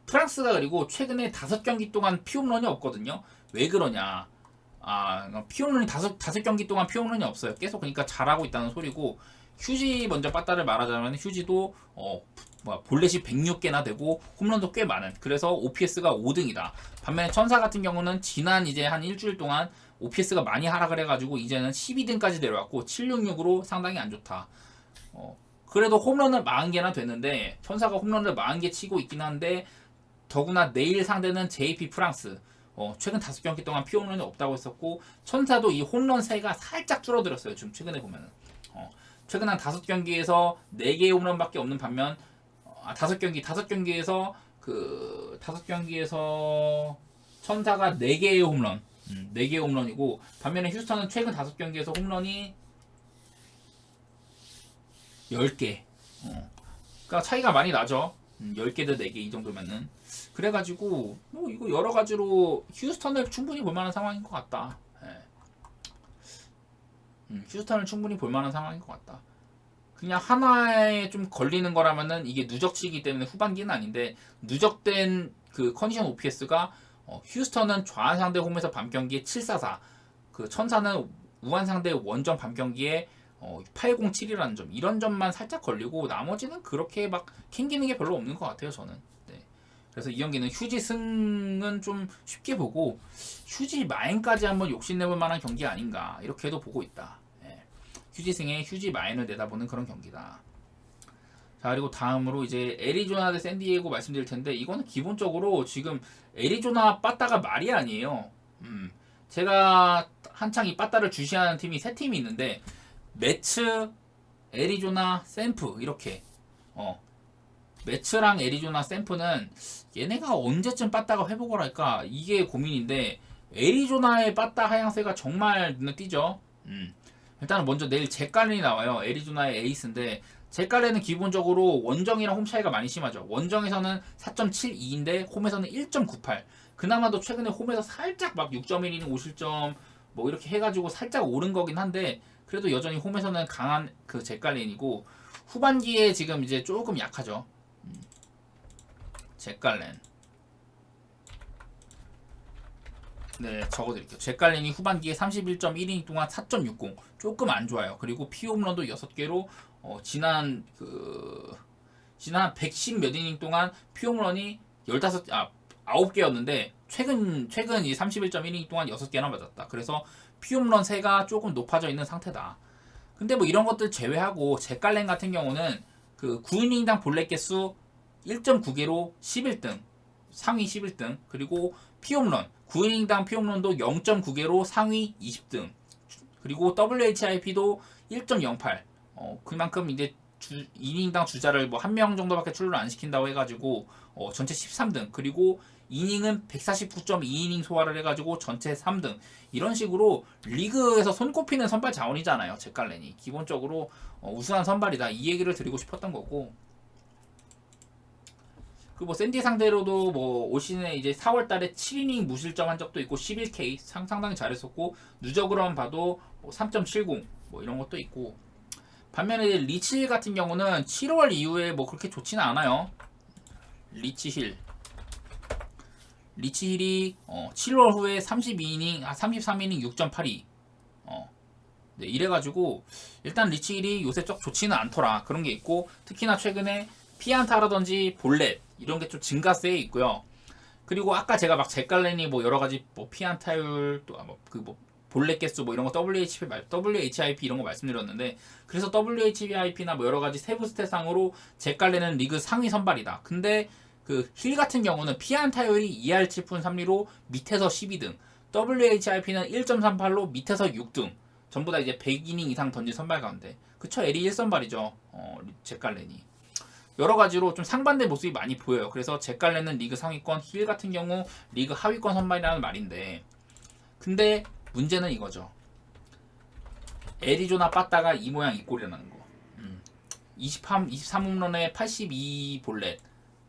프랑스가 그리고 최근에 5경기 동안 피홈런이 없거든요. 왜 그러냐? 피홈런이 5경기 동안 피홈런이 없어요. 계속 그러니까 잘하고 있다는 소리고 휴지 먼저 빠따를 말하자면 휴지도 볼넷이 106개나 되고 홈런도 꽤 많은. 그래서 OPS가 5등이다. 반면에 천사 같은 경우는 지난 이제 한 일주일 동안 OPS가 많이 하락을 해가지고 이제는 12등까지 내려왔고 766으로 상당히 안 좋다. 그래도 홈런은 40개나 됐는데 천사가 홈런을 40개 치고 있긴 한데 더구나 내일 상대는 JP 프랑스 최근 5경기 동안 피홈런이 없다고 했었고 천사도 이 홈런 세가 살짝 줄어들었어요. 지금 최근에 보면은 최근 한 5경기에서 4개의 홈런밖에 없는 반면 5경기에서 천사가 4개의 홈런 4개의 홈런이고 반면에 휴스턴은 최근 5경기에서 홈런이 10개 그러니까 차이가 많이 나죠. 10개 대 4개 이 정도면은 그래가지고 뭐 이거 여러 가지로 휴스턴을 충분히 볼만한 상황인 것 같다. 휴스턴을 충분히 볼만한 상황인 것 같다. 그냥 하나에 좀 걸리는 거라면은 이게 누적치기 때문에 후반기는 아닌데 누적된 그 컨디션 OPS가 휴스턴은 좌한 상대 홈에서 밤 경기에 744, 그 천사는 우한 상대 원정 밤 경기에 807이라는 점 이런 점만 살짝 걸리고 나머지는 그렇게 막 캥기는 게 별로 없는 것 같아요 저는. 네. 그래서 이 경기는 휴지 승은 좀 쉽게 보고 휴지 마인까지 한번 욕심내볼 만한 경기 아닌가 이렇게도 보고 있다. 예. 휴지 승에 휴지 마인을 내다보는 그런 경기다. 자, 그리고 다음으로 이제 애리조나 대 샌디에고 말씀드릴 텐데 이거는 기본적으로 지금 애리조나 빠따가 말이 아니에요. 제가 한창 이 빠따를 주시하는 팀이 세 팀이 있는데 매츠, 애리조나, 샘프 이렇게 매츠랑 애리조나, 샘프는 얘네가 언제쯤 빠따가 회복을 할까 이게 고민인데 애리조나의 빠따 하향세가 정말 눈에 띄죠. 일단은 먼저 내일 제깔렌이 나와요. 애리조나의 에이스인데 제깔렌은 기본적으로 원정이랑 홈 차이가 많이 심하죠. 원정에서는 4.72인데 홈에서는 1.98. 그나마도 최근에 홈에서 살짝 막 6.1이닝 5실점 뭐 이렇게 해가지고 살짝 오른 거긴 한데 그래도 여전히 홈에서는 강한 그 제깔렌이고 후반기에 지금 이제 조금 약하죠. 제깔렌. 네, 적어드릴게요. 제깔렌이 후반기에 31.1이닝 동안 4.60 조금 안 좋아요. 그리고 피홈런도 6개로 지난 110 몇 이닝 동안 피홈런이 9개였는데 최근 이 31.1이닝 동안 6개나 맞았다. 그래서 피홈런 세가 조금 높아져 있는 상태다. 근데 뭐 이런 것들 제외하고 제깔렌 같은 경우는 그 9이닝당 볼넷 개수 1.9개로 11등, 상위 11등, 그리고 피홈런 9이닝당 피홈런도 0.9개로 상위 20등, 그리고 WHIP도 1.08. 그만큼 이제 이닝당 주자를 뭐 한 명 정도밖에 출루를 안 시킨다고 해가지고 전체 13등, 그리고 이닝은 149.2이닝 소화를 해가지고 전체 3등. 이런 식으로 리그에서 손꼽히는 선발 자원이잖아요. 제깔렌이 기본적으로 우수한 선발이다 이 얘기를 드리고 싶었던 거고. 그 뭐 샌디 상대로도 뭐 올 시즌에 이제 4월달에 7이닝 무실점 한 적도 있고 11K 상당히 잘했었고 누적으로만 봐도 뭐 3.70 뭐 이런 것도 있고. 반면에 리치힐 같은 경우는 7월 이후에 뭐 그렇게 좋지는 않아요. 리치힐이 7월 후에 32이닝, 33이닝 6.82. 네, 이래가지고 일단 리치힐이 요새 쪽 좋지는 않더라 그런 게 있고 특히나 최근에 피안타라든지 볼넷 이런 게 좀 증가세에 있고요. 그리고 아까 제가 막 제깔렌이 뭐 여러 가지 뭐 피안타율 또 뭐 볼넷 개수 뭐 이런 거 WHIP 이런 거 말씀드렸는데 그래서 WHIP나 뭐 여러 가지 세부 스탯상으로 제깔렌은 리그 상위 선발이다. 근데 그 힐 같은 경우는 피안타율이 2할 7푼 3리로 밑에서 12등, WHIP는 1.38로 밑에서 6등. 전부 다 이제 100이닝 이상 던진 선발 가운데. 그쵸, LE 1선발이죠. 제깔렌이. 여러 가지로 좀 상반된 모습이 많이 보여요. 그래서 제깔렌은 리그 상위권, 힐 같은 경우 리그 하위권 선발이라는 말인데, 근데 문제는 이거죠. 애리조나 빠따가 이 모양 이 꼴이라는 거. 23홈런에 82 볼넷.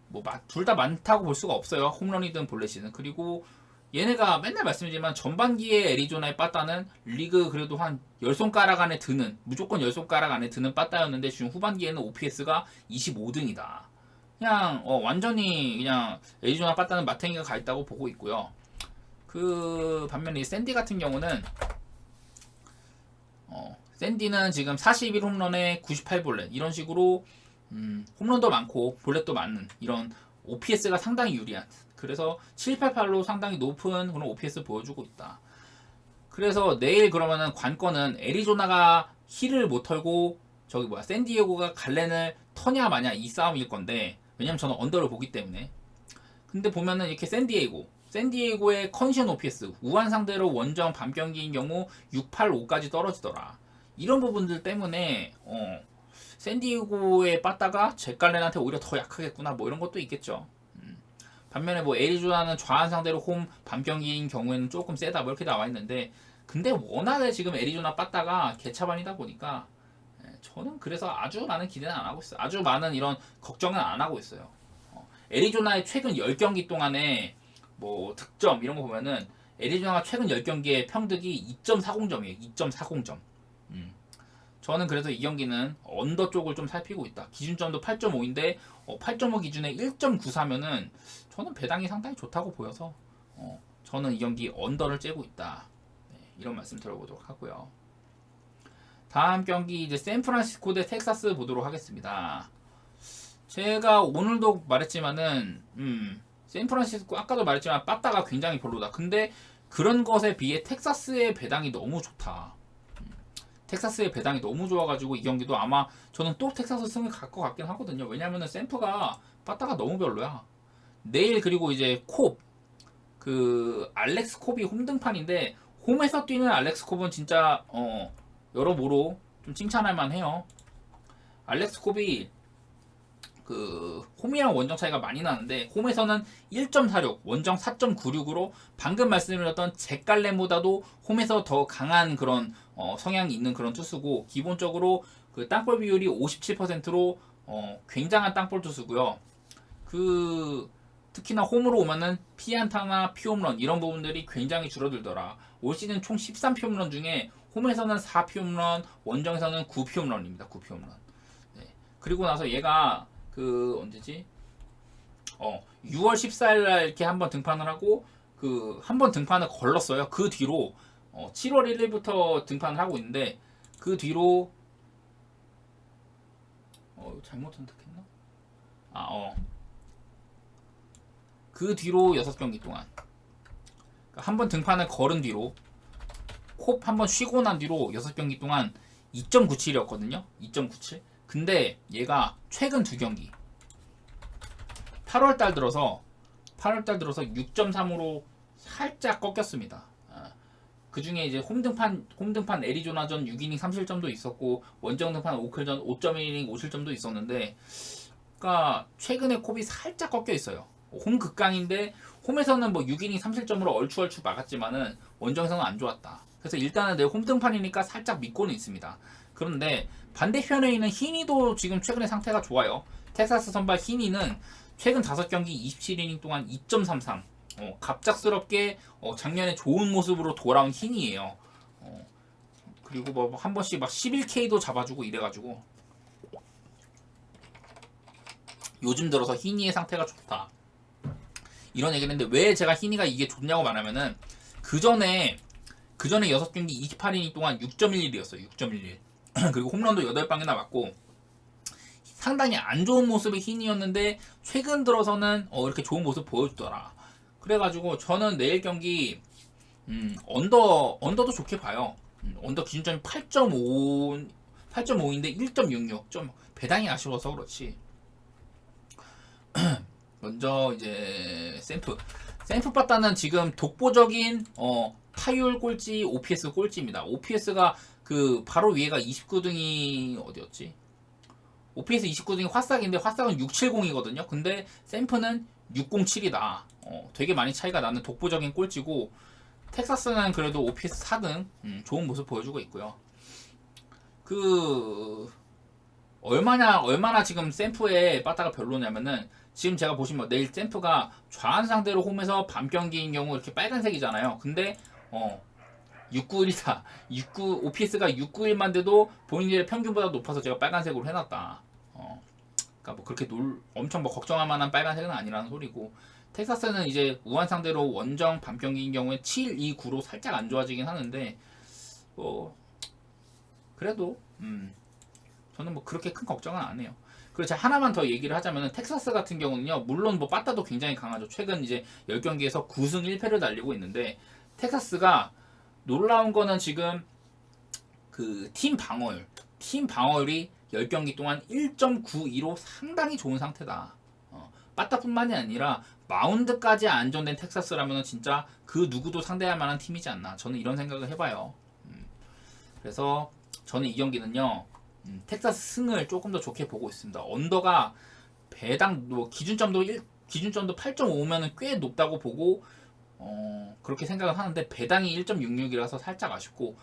뭐 둘 다 많다고 볼 수가 없어요. 홈런이든 볼넷이든. 그리고 얘네가 맨날 말씀드리지만 전반기에 애리조나의 빠따는 리그 그래도 한 10손가락 안에 드는, 무조건 10손가락 안에 드는 빠따였는데 지금 후반기에는 OPS가 25등이다. 그냥 완전히 그냥 애리조나 빠따는 마탱이가 가 있다고 보고 있고요. 그 반면에 이 샌디 같은 경우는 샌디는 지금 41 홈런에 98 볼넷 이런 식으로 홈런도 많고 볼넷도 많은 이런 OPS가 상당히 유리한, 그래서 788로 상당히 높은 그런 OPS 보여주고 있다. 그래서 내일 그러면은 관건은 애리조나가 힐을 못 털고 샌디에고가 갈렌을 터냐 마냐 이 싸움일 건데, 왜냐면 저는 언더를 보기 때문에. 근데 보면은 이렇게 샌디에고의 컨디션 OPS 우한 상대로 원정 밤 경기인 경우 685까지 떨어지더라. 이런 부분들 때문에 샌디에고의 빠따가 제깔렌한테 오히려 더 약하겠구나 뭐 이런 것도 있겠죠. 반면에 뭐 애리조나는 좌한 상대로 홈 밤 경기인 경우에는 조금 세다 뭐 이렇게 나와 있는데, 근데 워낙에 지금 애리조나 빠따가 개차반이다 보니까 저는 그래서 아주 많은 기대는 안 하고 있어요. 아주 많은 이런 걱정은 안 하고 있어요. 애리조나의 최근 10경기 동안에 뭐 득점 이런 거 보면은 애리조나가 최근 10경기의 평득이 2.40점이에요. 2.40점. 저는 그래서 이 경기는 언더 쪽을 좀 살피고 있다. 기준점도 8.5인데 8.5 기준에 1.94면은 저는 배당이 상당히 좋다고 보여서 저는 이 경기 언더를 째고 있다. 네, 이런 말씀 들어보도록 하고요. 다음 경기 이제 샌프란시스코 대 텍사스 보도록 하겠습니다. 제가 오늘도 말했지만은 샌프란시스코 아까도 말했지만 빠따가 굉장히 별로다. 근데 그런 것에 비해 텍사스의 배당이 너무 좋다. 텍사스의 배당이 너무 좋아가지고 이 경기도 아마 저는 또 텍사스 승을 갈 것 같긴 하거든요. 왜냐면은 샌프가 빠따가 너무 별로야. 내일 그리고 이제 그 알렉스 콥이 홈등판인데 홈에서 뛰는 알렉스 콥은 진짜 여러모로 좀 칭찬할 만해요. 알렉스 콥이 그 홈이랑 원정 차이가 많이 나는데 홈에서는 1.46, 원정 4.96으로 방금 말씀드렸던 잭 갈렌보다도 홈에서 더 강한 그런 성향이 있는 그런 투수고 기본적으로 그 땅볼 비율이 57%로 굉장한 땅볼 투수고요. 그 특히나 홈으로 오면은 피안타나 피홈런 이런 부분들이 굉장히 줄어들더라. 올 시즌 총 13피홈런 중에 홈에서는 4피홈런, 원정에서는 9피홈런입니다. 9피홈런. 네. 그리고 나서 얘가 그 언제지? 6월 14일날 이렇게 한번 등판을 하고 그 한번 등판을 걸렀어요. 그 뒤로 7월 1일부터 등판을 하고 있는데 그 뒤로 잘못 선택했나? 그 뒤로 6경기 동안 한번 등판을 걸은 뒤로 콥 한번 쉬고 난 뒤로 6경기 동안 2.97이었거든요. 2.97. 근데 얘가 최근 2경기 8월달 들어서 6.3으로 살짝 꺾였습니다. 그 중에 이제 홈등판 애리조나전 6이닝 3실점도 있었고 원정 등판 5.1이닝 5실점도 있었는데 그러니까 최근에 콥이 살짝 꺾여 있어요. 홈 극강인데 홈에서는 뭐 6이닝 3실점으로 얼추얼추 막았지만은 원정에서는 안 좋았다. 그래서 일단은 내 홈등판이니까 살짝 믿고는 있습니다. 그런데 반대편에 있는 히니도 지금 최근에 상태가 좋아요. 텍사스 선발 히니는 최근 5경기 27이닝 동안 2.33. 갑작스럽게 작년에 좋은 모습으로 돌아온 히니예요. 그리고 뭐 한 번씩 막 11K도 잡아주고 이래가지고 요즘 들어서 히니의 상태가 좋다. 이런 얘기를 했는데 왜 제가 히니가 이게 좋냐고 말하면은 그 전에 6경기 28이닝 동안 6.11이었어요. 6.11. 그리고 홈런도 8방이나 맞고 상당히 안 좋은 모습의 히니였는데 최근 들어서는 이렇게 좋은 모습 보여주더라. 그래가지고 저는 내일 경기 언더도 좋게 봐요. 언더 기준점이 8.5인데 1.66. 좀 배당이 아쉬워서 그렇지. 먼저 이제 샘프 빠따는 지금 독보적인 타율 꼴찌, OPS 꼴찌입니다. OPS가 그 바로 위에가 29등이 어디였지? OPS 29등이 화싹인데 화싹은 670이거든요. 근데 샘프는 607이다. 되게 많이 차이가 나는 독보적인 꼴찌고 텍사스는 그래도 OPS 4등 좋은 모습 보여주고 있고요. 그 얼마나 지금 샘프의 빠따가 별로냐면은 지금 제가 보시면 내일 샘프가 좌한 상대로 홈에서 밤 경기인 경우 이렇게 빨간색이잖아요. 근데 691이다. OPS가 691만 돼도 본인들의 평균보다 높아서 제가 빨간색으로 해놨다. 그러니까 뭐 그렇게 엄청 뭐 걱정할 만한 빨간색은 아니라는 소리고 텍사스는 이제 우한 상대로 원정 밤 경기인 경우에 7, 2, 9로 살짝 안 좋아지긴 하는데 그래도 저는 뭐 그렇게 큰 걱정은 안 해요. 그리고 제가 하나만 더 얘기를 하자면 텍사스 같은 경우는요. 물론 뭐 빠따도 굉장히 강하죠. 최근 이제 10경기에서 9승 1패를 달리고 있는데 텍사스가 놀라운 거는 지금 그 팀 방어율이 10경기 동안 1.92로 상당히 좋은 상태다. 빠따뿐만이 아니라 마운드까지 안정된 텍사스라면 진짜 그 누구도 상대할 만한 팀이지 않나. 저는 이런 생각을 해봐요. 그래서 저는 이 경기는요. 텍사스 승을 조금 더 좋게 보고 있습니다. 언더가 배당 뭐 기준점도 8.5면은 꽤 높다고 보고 그렇게 생각을 하는데 배당이 1.66이라서 살짝 아쉽고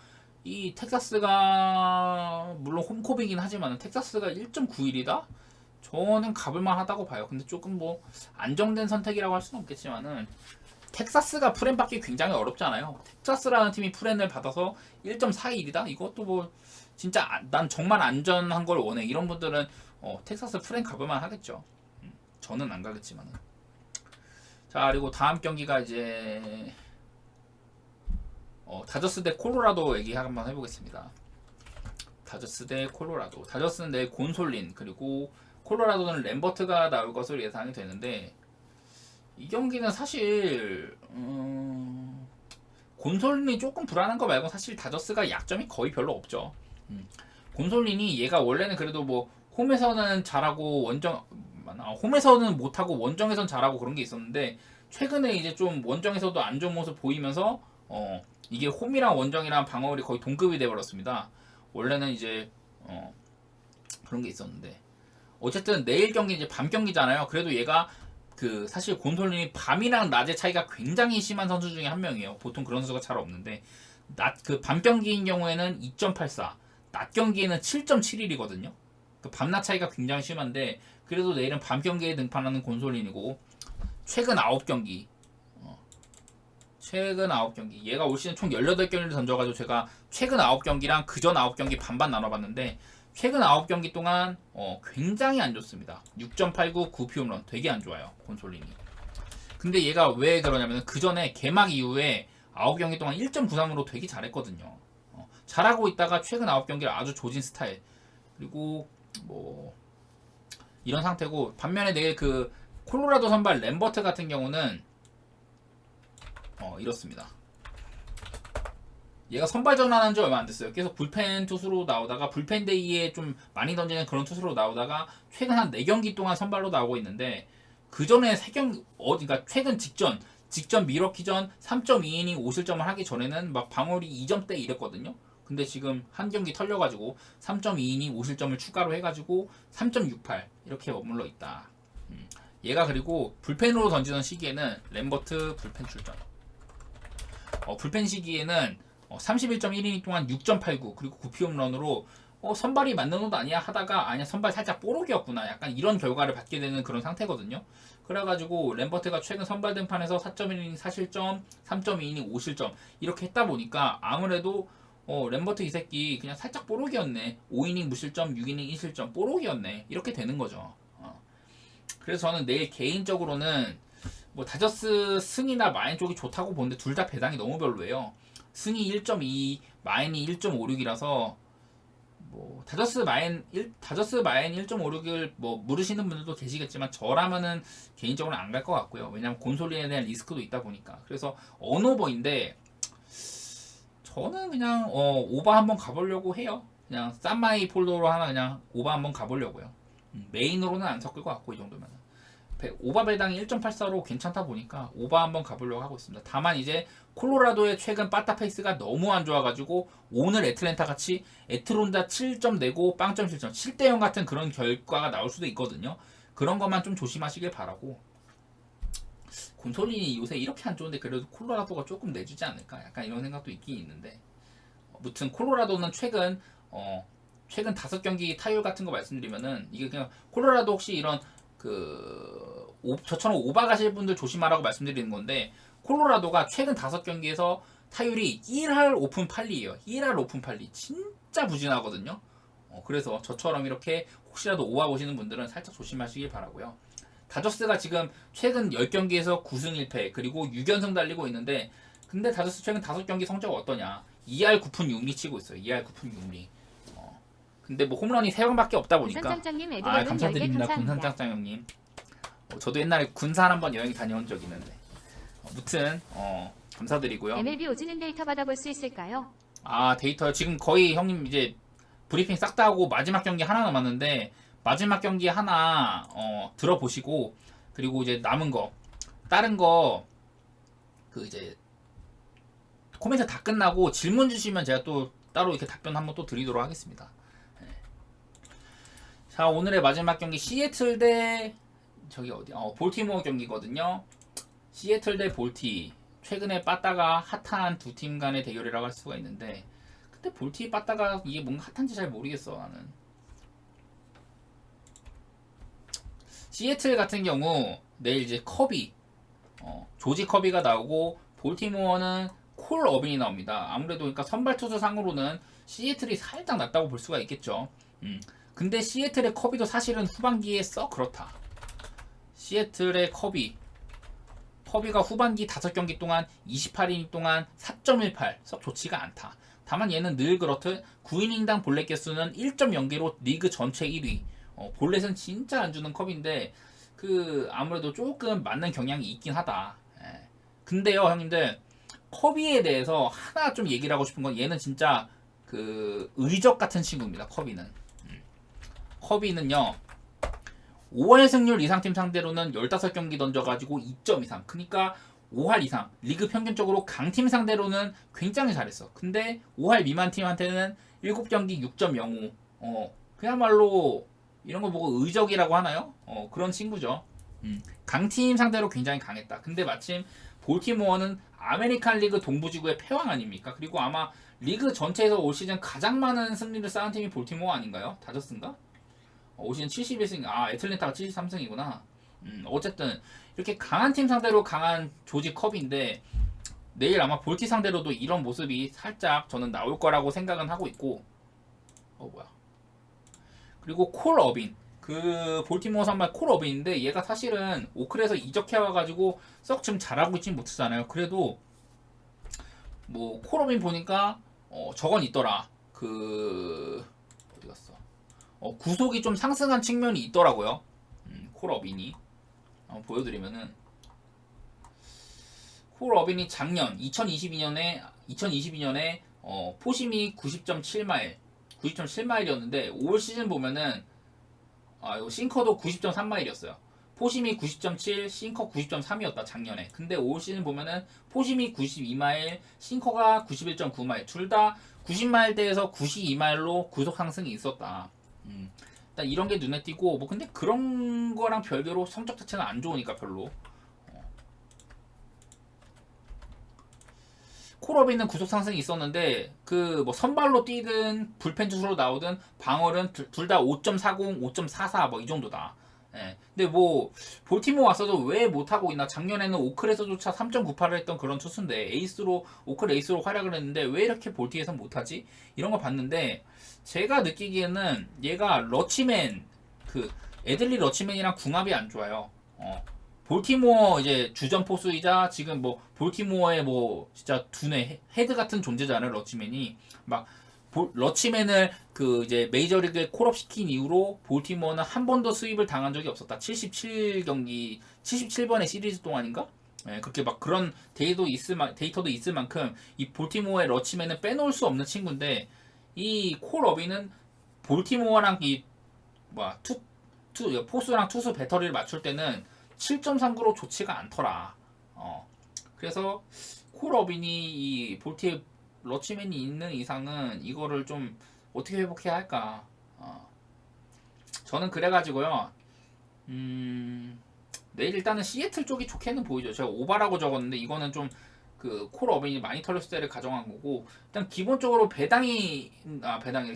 이 텍사스가 물론 홈코비긴 하지만 텍사스가 1.91이다? 저는 가볼만 하다고 봐요. 근데 조금 뭐 안정된 선택이라고 할 수는 없겠지만은 텍사스가 프랜 받기 굉장히 어렵잖아요. 텍사스라는 팀이 프랜을 받아서 1.41이다? 이것도 뭐 진짜 난 정말 안전한 걸 원해. 이런 분들은 텍사스 프랜 가볼만 하겠죠. 저는 안 가겠지만은. 자, 그리고 다음 경기가 이제 다저스 대 콜로라도 얘기 한번 해보겠습니다. 다저스 대 콜로라도. 다저스는 내일 곤솔린 그리고 콜로라도는 램버트가 나올 것으로 예상이 되는데 이 경기는 사실 곤솔린이 조금 불안한 거 말고 사실 다저스가 약점이 거의 별로 없죠. 곤솔린이 얘가 원래는 그래도 뭐 홈에서는 잘하고 홈에서는 못하고 원정에선 잘하고 그런 게 있었는데 최근에 이제 좀 원정에서도 안 좋은 모습 보이면서 이게 홈이랑 원정이랑 방어율이 거의 동급이 돼버렸습니다. 원래는 이제 그런 게 있었는데 어쨌든 내일 경기 이제 밤 경기잖아요. 그래도 얘가 그 사실 곤솔린이 밤이랑 낮의 차이가 굉장히 심한 선수 중에 한 명이에요. 보통 그런 선수가 잘 없는데 그 밤 경기인 경우에는 2.84, 낮 경기에는 7.71이거든요. 그 밤낮 차이가 굉장히 심한데 그래도 내일은 밤 경기에 등판하는 곤솔린이고 최근 9경기 얘가 올 시즌 총 18경기를 던져가지고 제가 최근 9경기랑 그전 9경기 반반 나눠봤는데 최근 9경기 동안 굉장히 안 좋습니다. 6.89 9피 홈런 되게 안 좋아요. 곤솔린이. 근데 얘가 왜 그러냐면 그 전에 개막 이후에 9경기 동안 1.93으로 되게 잘했거든요. 잘하고 있다가 최근 9경기를 아주 조진 스타일. 그리고 뭐 이런 상태고 반면에 내일 그 콜로라도 선발 램버트 같은 경우는 이렇습니다. 얘가 선발 전환한 지 얼마 안 됐어요. 계속 불펜 투수로 나오다가 불펜 데이에 좀 많이 던지는 그런 투수로 나오다가 최근 한 4경기 동안 선발로 나오고 있는데 그 전에 3경기 그러니까 최근 직전 미러키 전 3.2이닝 5실점을 하기 전에는 막 방어율이 2점대 이랬거든요. 근데 지금 한 경기 털려가지고 3.2이닝 5실점을 추가로 해가지고 3.68 이렇게 머물러 있다. 얘가 그리고 불펜으로 던지던 시기에는 램버트 불펜 출전. 불펜 시기에는 31.1이닝 동안 6.89 그리고 9피 홈런으로 선발이 맞는 옷 아니야 하다가 아니야 선발 살짝 뽀록이었구나 약간 이런 결과를 받게 되는 그런 상태거든요. 그래가지고 램버트가 최근 선발 등판에서 4.1이닝 4실점 3.2이닝 5실점 이렇게 했다 보니까 아무래도 램버트 이 새끼 그냥 살짝 뽀록이었네. 5이닝 무실점 6이닝 1실점 뽀록이었네 이렇게 되는 거죠. 그래서 저는 내일 개인적으로는 뭐 다저스 승이나 마인 쪽이 좋다고 보는데 둘 다 배당이 너무 별로예요. 승이 1.2, 마인이 1.56이라서 뭐 다저스 마인 1.56을 뭐 물으시는 분들도 계시겠지만 저라면은 개인적으로 안 갈 것 같고요. 왜냐면 곤솔린에 대한 리스크도 있다 보니까. 그래서 언오버인데 저는 그냥 오버 한번 가보려고 해요. 그냥 쌈마이 폴더로 하나 그냥 오버 한번 가보려고요. 메인으로는 안 섞을 것 같고 이 정도면. 오바 배당이 1.84로 괜찮다 보니까 오바 한번 가보려고 하고 있습니다. 다만 이제 콜로라도의 최근 빠따 페이스가 너무 안 좋아가지고 오늘 애틀랜타 같이 애틀론자 7점 내고 빵점 실점 7대0 같은 그런 결과가 나올 수도 있거든요. 그런 것만 좀 조심하시길 바라고. 곤솔린이 요새 이렇게 안 좋은데 그래도 콜로라도가 조금 내주지 않을까 약간 이런 생각도 있긴 있는데 아무튼 콜로라도는 최근 5경기 타율 같은 거 말씀드리면은 이게 그냥 콜로라도 혹시 이런 저처럼 오바 가실 분들 조심하라고 말씀드리는 건데 콜로라도가 최근 5경기에서 타율이 1할 오픈 8리예요. 1할 오픈 8리 진짜 부진하거든요. 그래서 저처럼 이렇게 혹시라도 오바 보시는 분들은 살짝 조심하시길 바라고요. 다저스가 지금 최근 10경기에서 9승 1패 그리고 6연승 달리고 있는데 근데 다저스 최근 5경기 성적 어떠냐 2할 9푼 6리 치고 있어요. 2할 9푼 6리. 근데 뭐 홈런이 3방밖에 없다 보니까 감사드립니다. 군산짱짱 형님. 저도 옛날에 군산 한번 여행 다녀온 적 있는데 아무튼 감사드리고요. MLB 오지는 데이터 받아볼 수 있을까요? 데이터 지금 거의 형님 이제 브리핑 싹 다 하고 마지막 경기 하나 남았는데 마지막 경기 하나 들어보시고 그리고 이제 남은 거 다른 거 그 이제 코멘트 다 끝나고 질문 주시면 제가 또 따로 이렇게 답변 한번 또 드리도록 하겠습니다. 자 오늘의 마지막 경기 시애틀 대 저기 어디 볼티모어 경기거든요. 시애틀 대 볼티 최근에 빠따가 핫한 두 팀 간의 대결이라고 할 수가 있는데 근데 볼티 빠따가 이게 뭔가 핫한지 잘 모르겠어 나는. 시애틀 같은 경우 내일 이제 커비 조지 커비가 나오고 볼티모어는 콜 어빈이 나옵니다. 아무래도 그러니까 선발 투수 상으로는 시애틀이 살짝 낫다고 볼 수가 있겠죠. 근데 시애틀의 커비도 사실은 후반기에 썩 그렇다. 시애틀의 커비가 후반기 5경기 동안 28이닝 동안 4.18 썩 좋지가 않다. 다만 얘는 늘 그렇듯 9이닝당 볼넷 개수는 1.0개로 리그 전체 1위. 볼넷은 진짜 안 주는 컵인데 그 아무래도 조금 맞는 경향이 있긴 하다. 예. 근데요, 형님들 커비에 대해서 하나 좀 얘기를 하고 싶은 건 얘는 진짜 그 의적 같은 친구입니다. 커비는. 커비는요. 5할 승률 이상팀 상대로는 15경기 던져가지고 2점 이상. 그러니까 5할 이상. 리그 평균적으로 강팀 상대로는 굉장히 잘했어. 근데 5할 미만 팀한테는 7경기 6.05. 그야말로 이런 거 보고 의적이라고 하나요? 그런 친구죠. 강팀 상대로 굉장히 강했다. 근데 마침 볼티모어는 아메리칸 리그 동부지구의 패왕 아닙니까? 그리고 아마 리그 전체에서 올 시즌 가장 많은 승리를 쌓은 팀이 볼티모어 아닌가요? 다저스인가? 올 시즌 71승, 애틀랜타가 73승이구나. 어쨌든 이렇게 강한 팀 상대로 강한 조지 컵인데 내일 아마 볼티 상대로도 이런 모습이 살짝 저는 나올 거라고 생각은 하고 있고, 뭐야? 그리고 콜 어빈, 그 볼티모어 선발 콜 어빈인데 얘가 사실은 오클에서 이적해 와가지고 썩 지금 잘하고 있진 못하잖아요. 그래도 뭐 콜 어빈 보니까 저건 있더라. 그 어디 갔어? 구속이 좀 상승한 측면이 있더라고요. 콜 어빈이 한번 보여드리면은 콜 어빈이 작년 2022년에 포심이 90.7마일 90.7마일이었는데 올 시즌 보면은 이거 싱커도 90.3마일이었어요. 포심이 90.7, 싱커 90.3이었다 작년에. 근데 올 시즌 보면은 포심이 92마일, 싱커가 91.9마일, 둘 다 90마일대에서 92마일로 구속 상승이 있었다. 일단 이런 게 눈에 띄고 뭐 근데 그런 거랑 별개로 성적 자체는 안 좋으니까 별로. 콜업이는 구속 상승이 있었는데 그 뭐 선발로 뛰든 불펜 투수로 나오든 방어는 둘 다 5.40, 5.44 뭐 이 정도다. 예. 근데 뭐 볼티모어 왔어도 왜 못하고 있나? 작년에는 오클에서조차 3.98을 했던 그런 투수인데 오클 에이스로 활약을 했는데 왜 이렇게 볼티에선 못하지? 이런 거 봤는데 제가 느끼기에는 얘가 러치맨 그 애들리 러치맨이랑 궁합이 안 좋아요. 볼티모어 이제 주전 포수이자 지금 뭐 볼티모어의 뭐 진짜 두뇌 헤드 같은 존재잖아요. 러치맨이 막 러치맨을 그 이제 메이저리그에 콜업 시킨 이후로 볼티모어는 한 번도 수입을 당한 적이 없었다. 77경기 77번의 시리즈 동안인가? 예, 그렇게 막 그런 데이터도 있을 만큼 이 볼티모어의 러치맨은 빼놓을 수 없는 친구인데 이 콜업이는 볼티모어랑 이 뭐야 포수랑 투수 배터리를 맞출 때는 7.39로 좋지가 않더라. 그래서 콜어빈이 이 볼티에 러치맨이 있는 이상은 이거를 좀 어떻게 회복해야 할까. 저는 그래가지고요. 내일 일단은 시애틀 쪽이 좋게는 보이죠. 제가 오바라고 적었는데 이거는 좀 그 콜어빈이 많이 털렸을 때를 가정한 거고 일단 기본적으로 배당이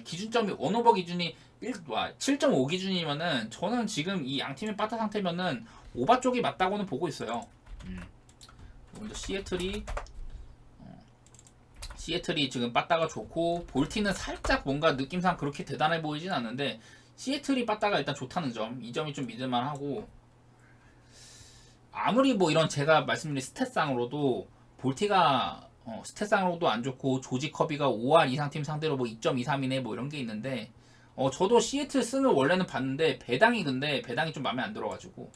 기준점이 원오버 기준이 7.5 기준이면은 저는 지금 이 양팀의 빠따 상태면은 오바 쪽이 맞다고는 보고 있어요. 먼저 시애틀이 지금 빠따가 좋고 볼티는 살짝 뭔가 느낌상 그렇게 대단해 보이진 않는데 시애틀이 빠따가 일단 좋다는 점, 이 점이 좀 믿을만하고 아무리 뭐 이런 제가 말씀드린 스탯상으로도 볼티가 스탯상으로도 안 좋고 조지 커비가 5할 이상 팀 상대로 뭐 2.23이네 뭐 이런 게 있는데 저도 시애틀 승을 원래는 봤는데 배당이 좀 마음에 안 들어가지고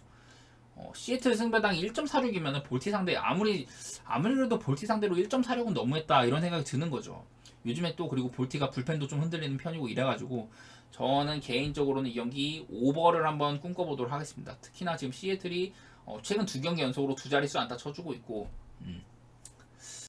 시애틀 승배당이 1.46이면 볼티 상대 아무리 그래도 볼티 상대로 1.46은 너무했다 이런 생각이 드는 거죠. 요즘에 또 그리고 볼티가 불펜도 좀 흔들리는 편이고 이래가지고 저는 개인적으로는 이 경기 오버를 한번 꿈꿔보도록 하겠습니다. 특히나 지금 시애틀이 최근 2경기 연속으로 2자릿수 안타 쳐주고 있고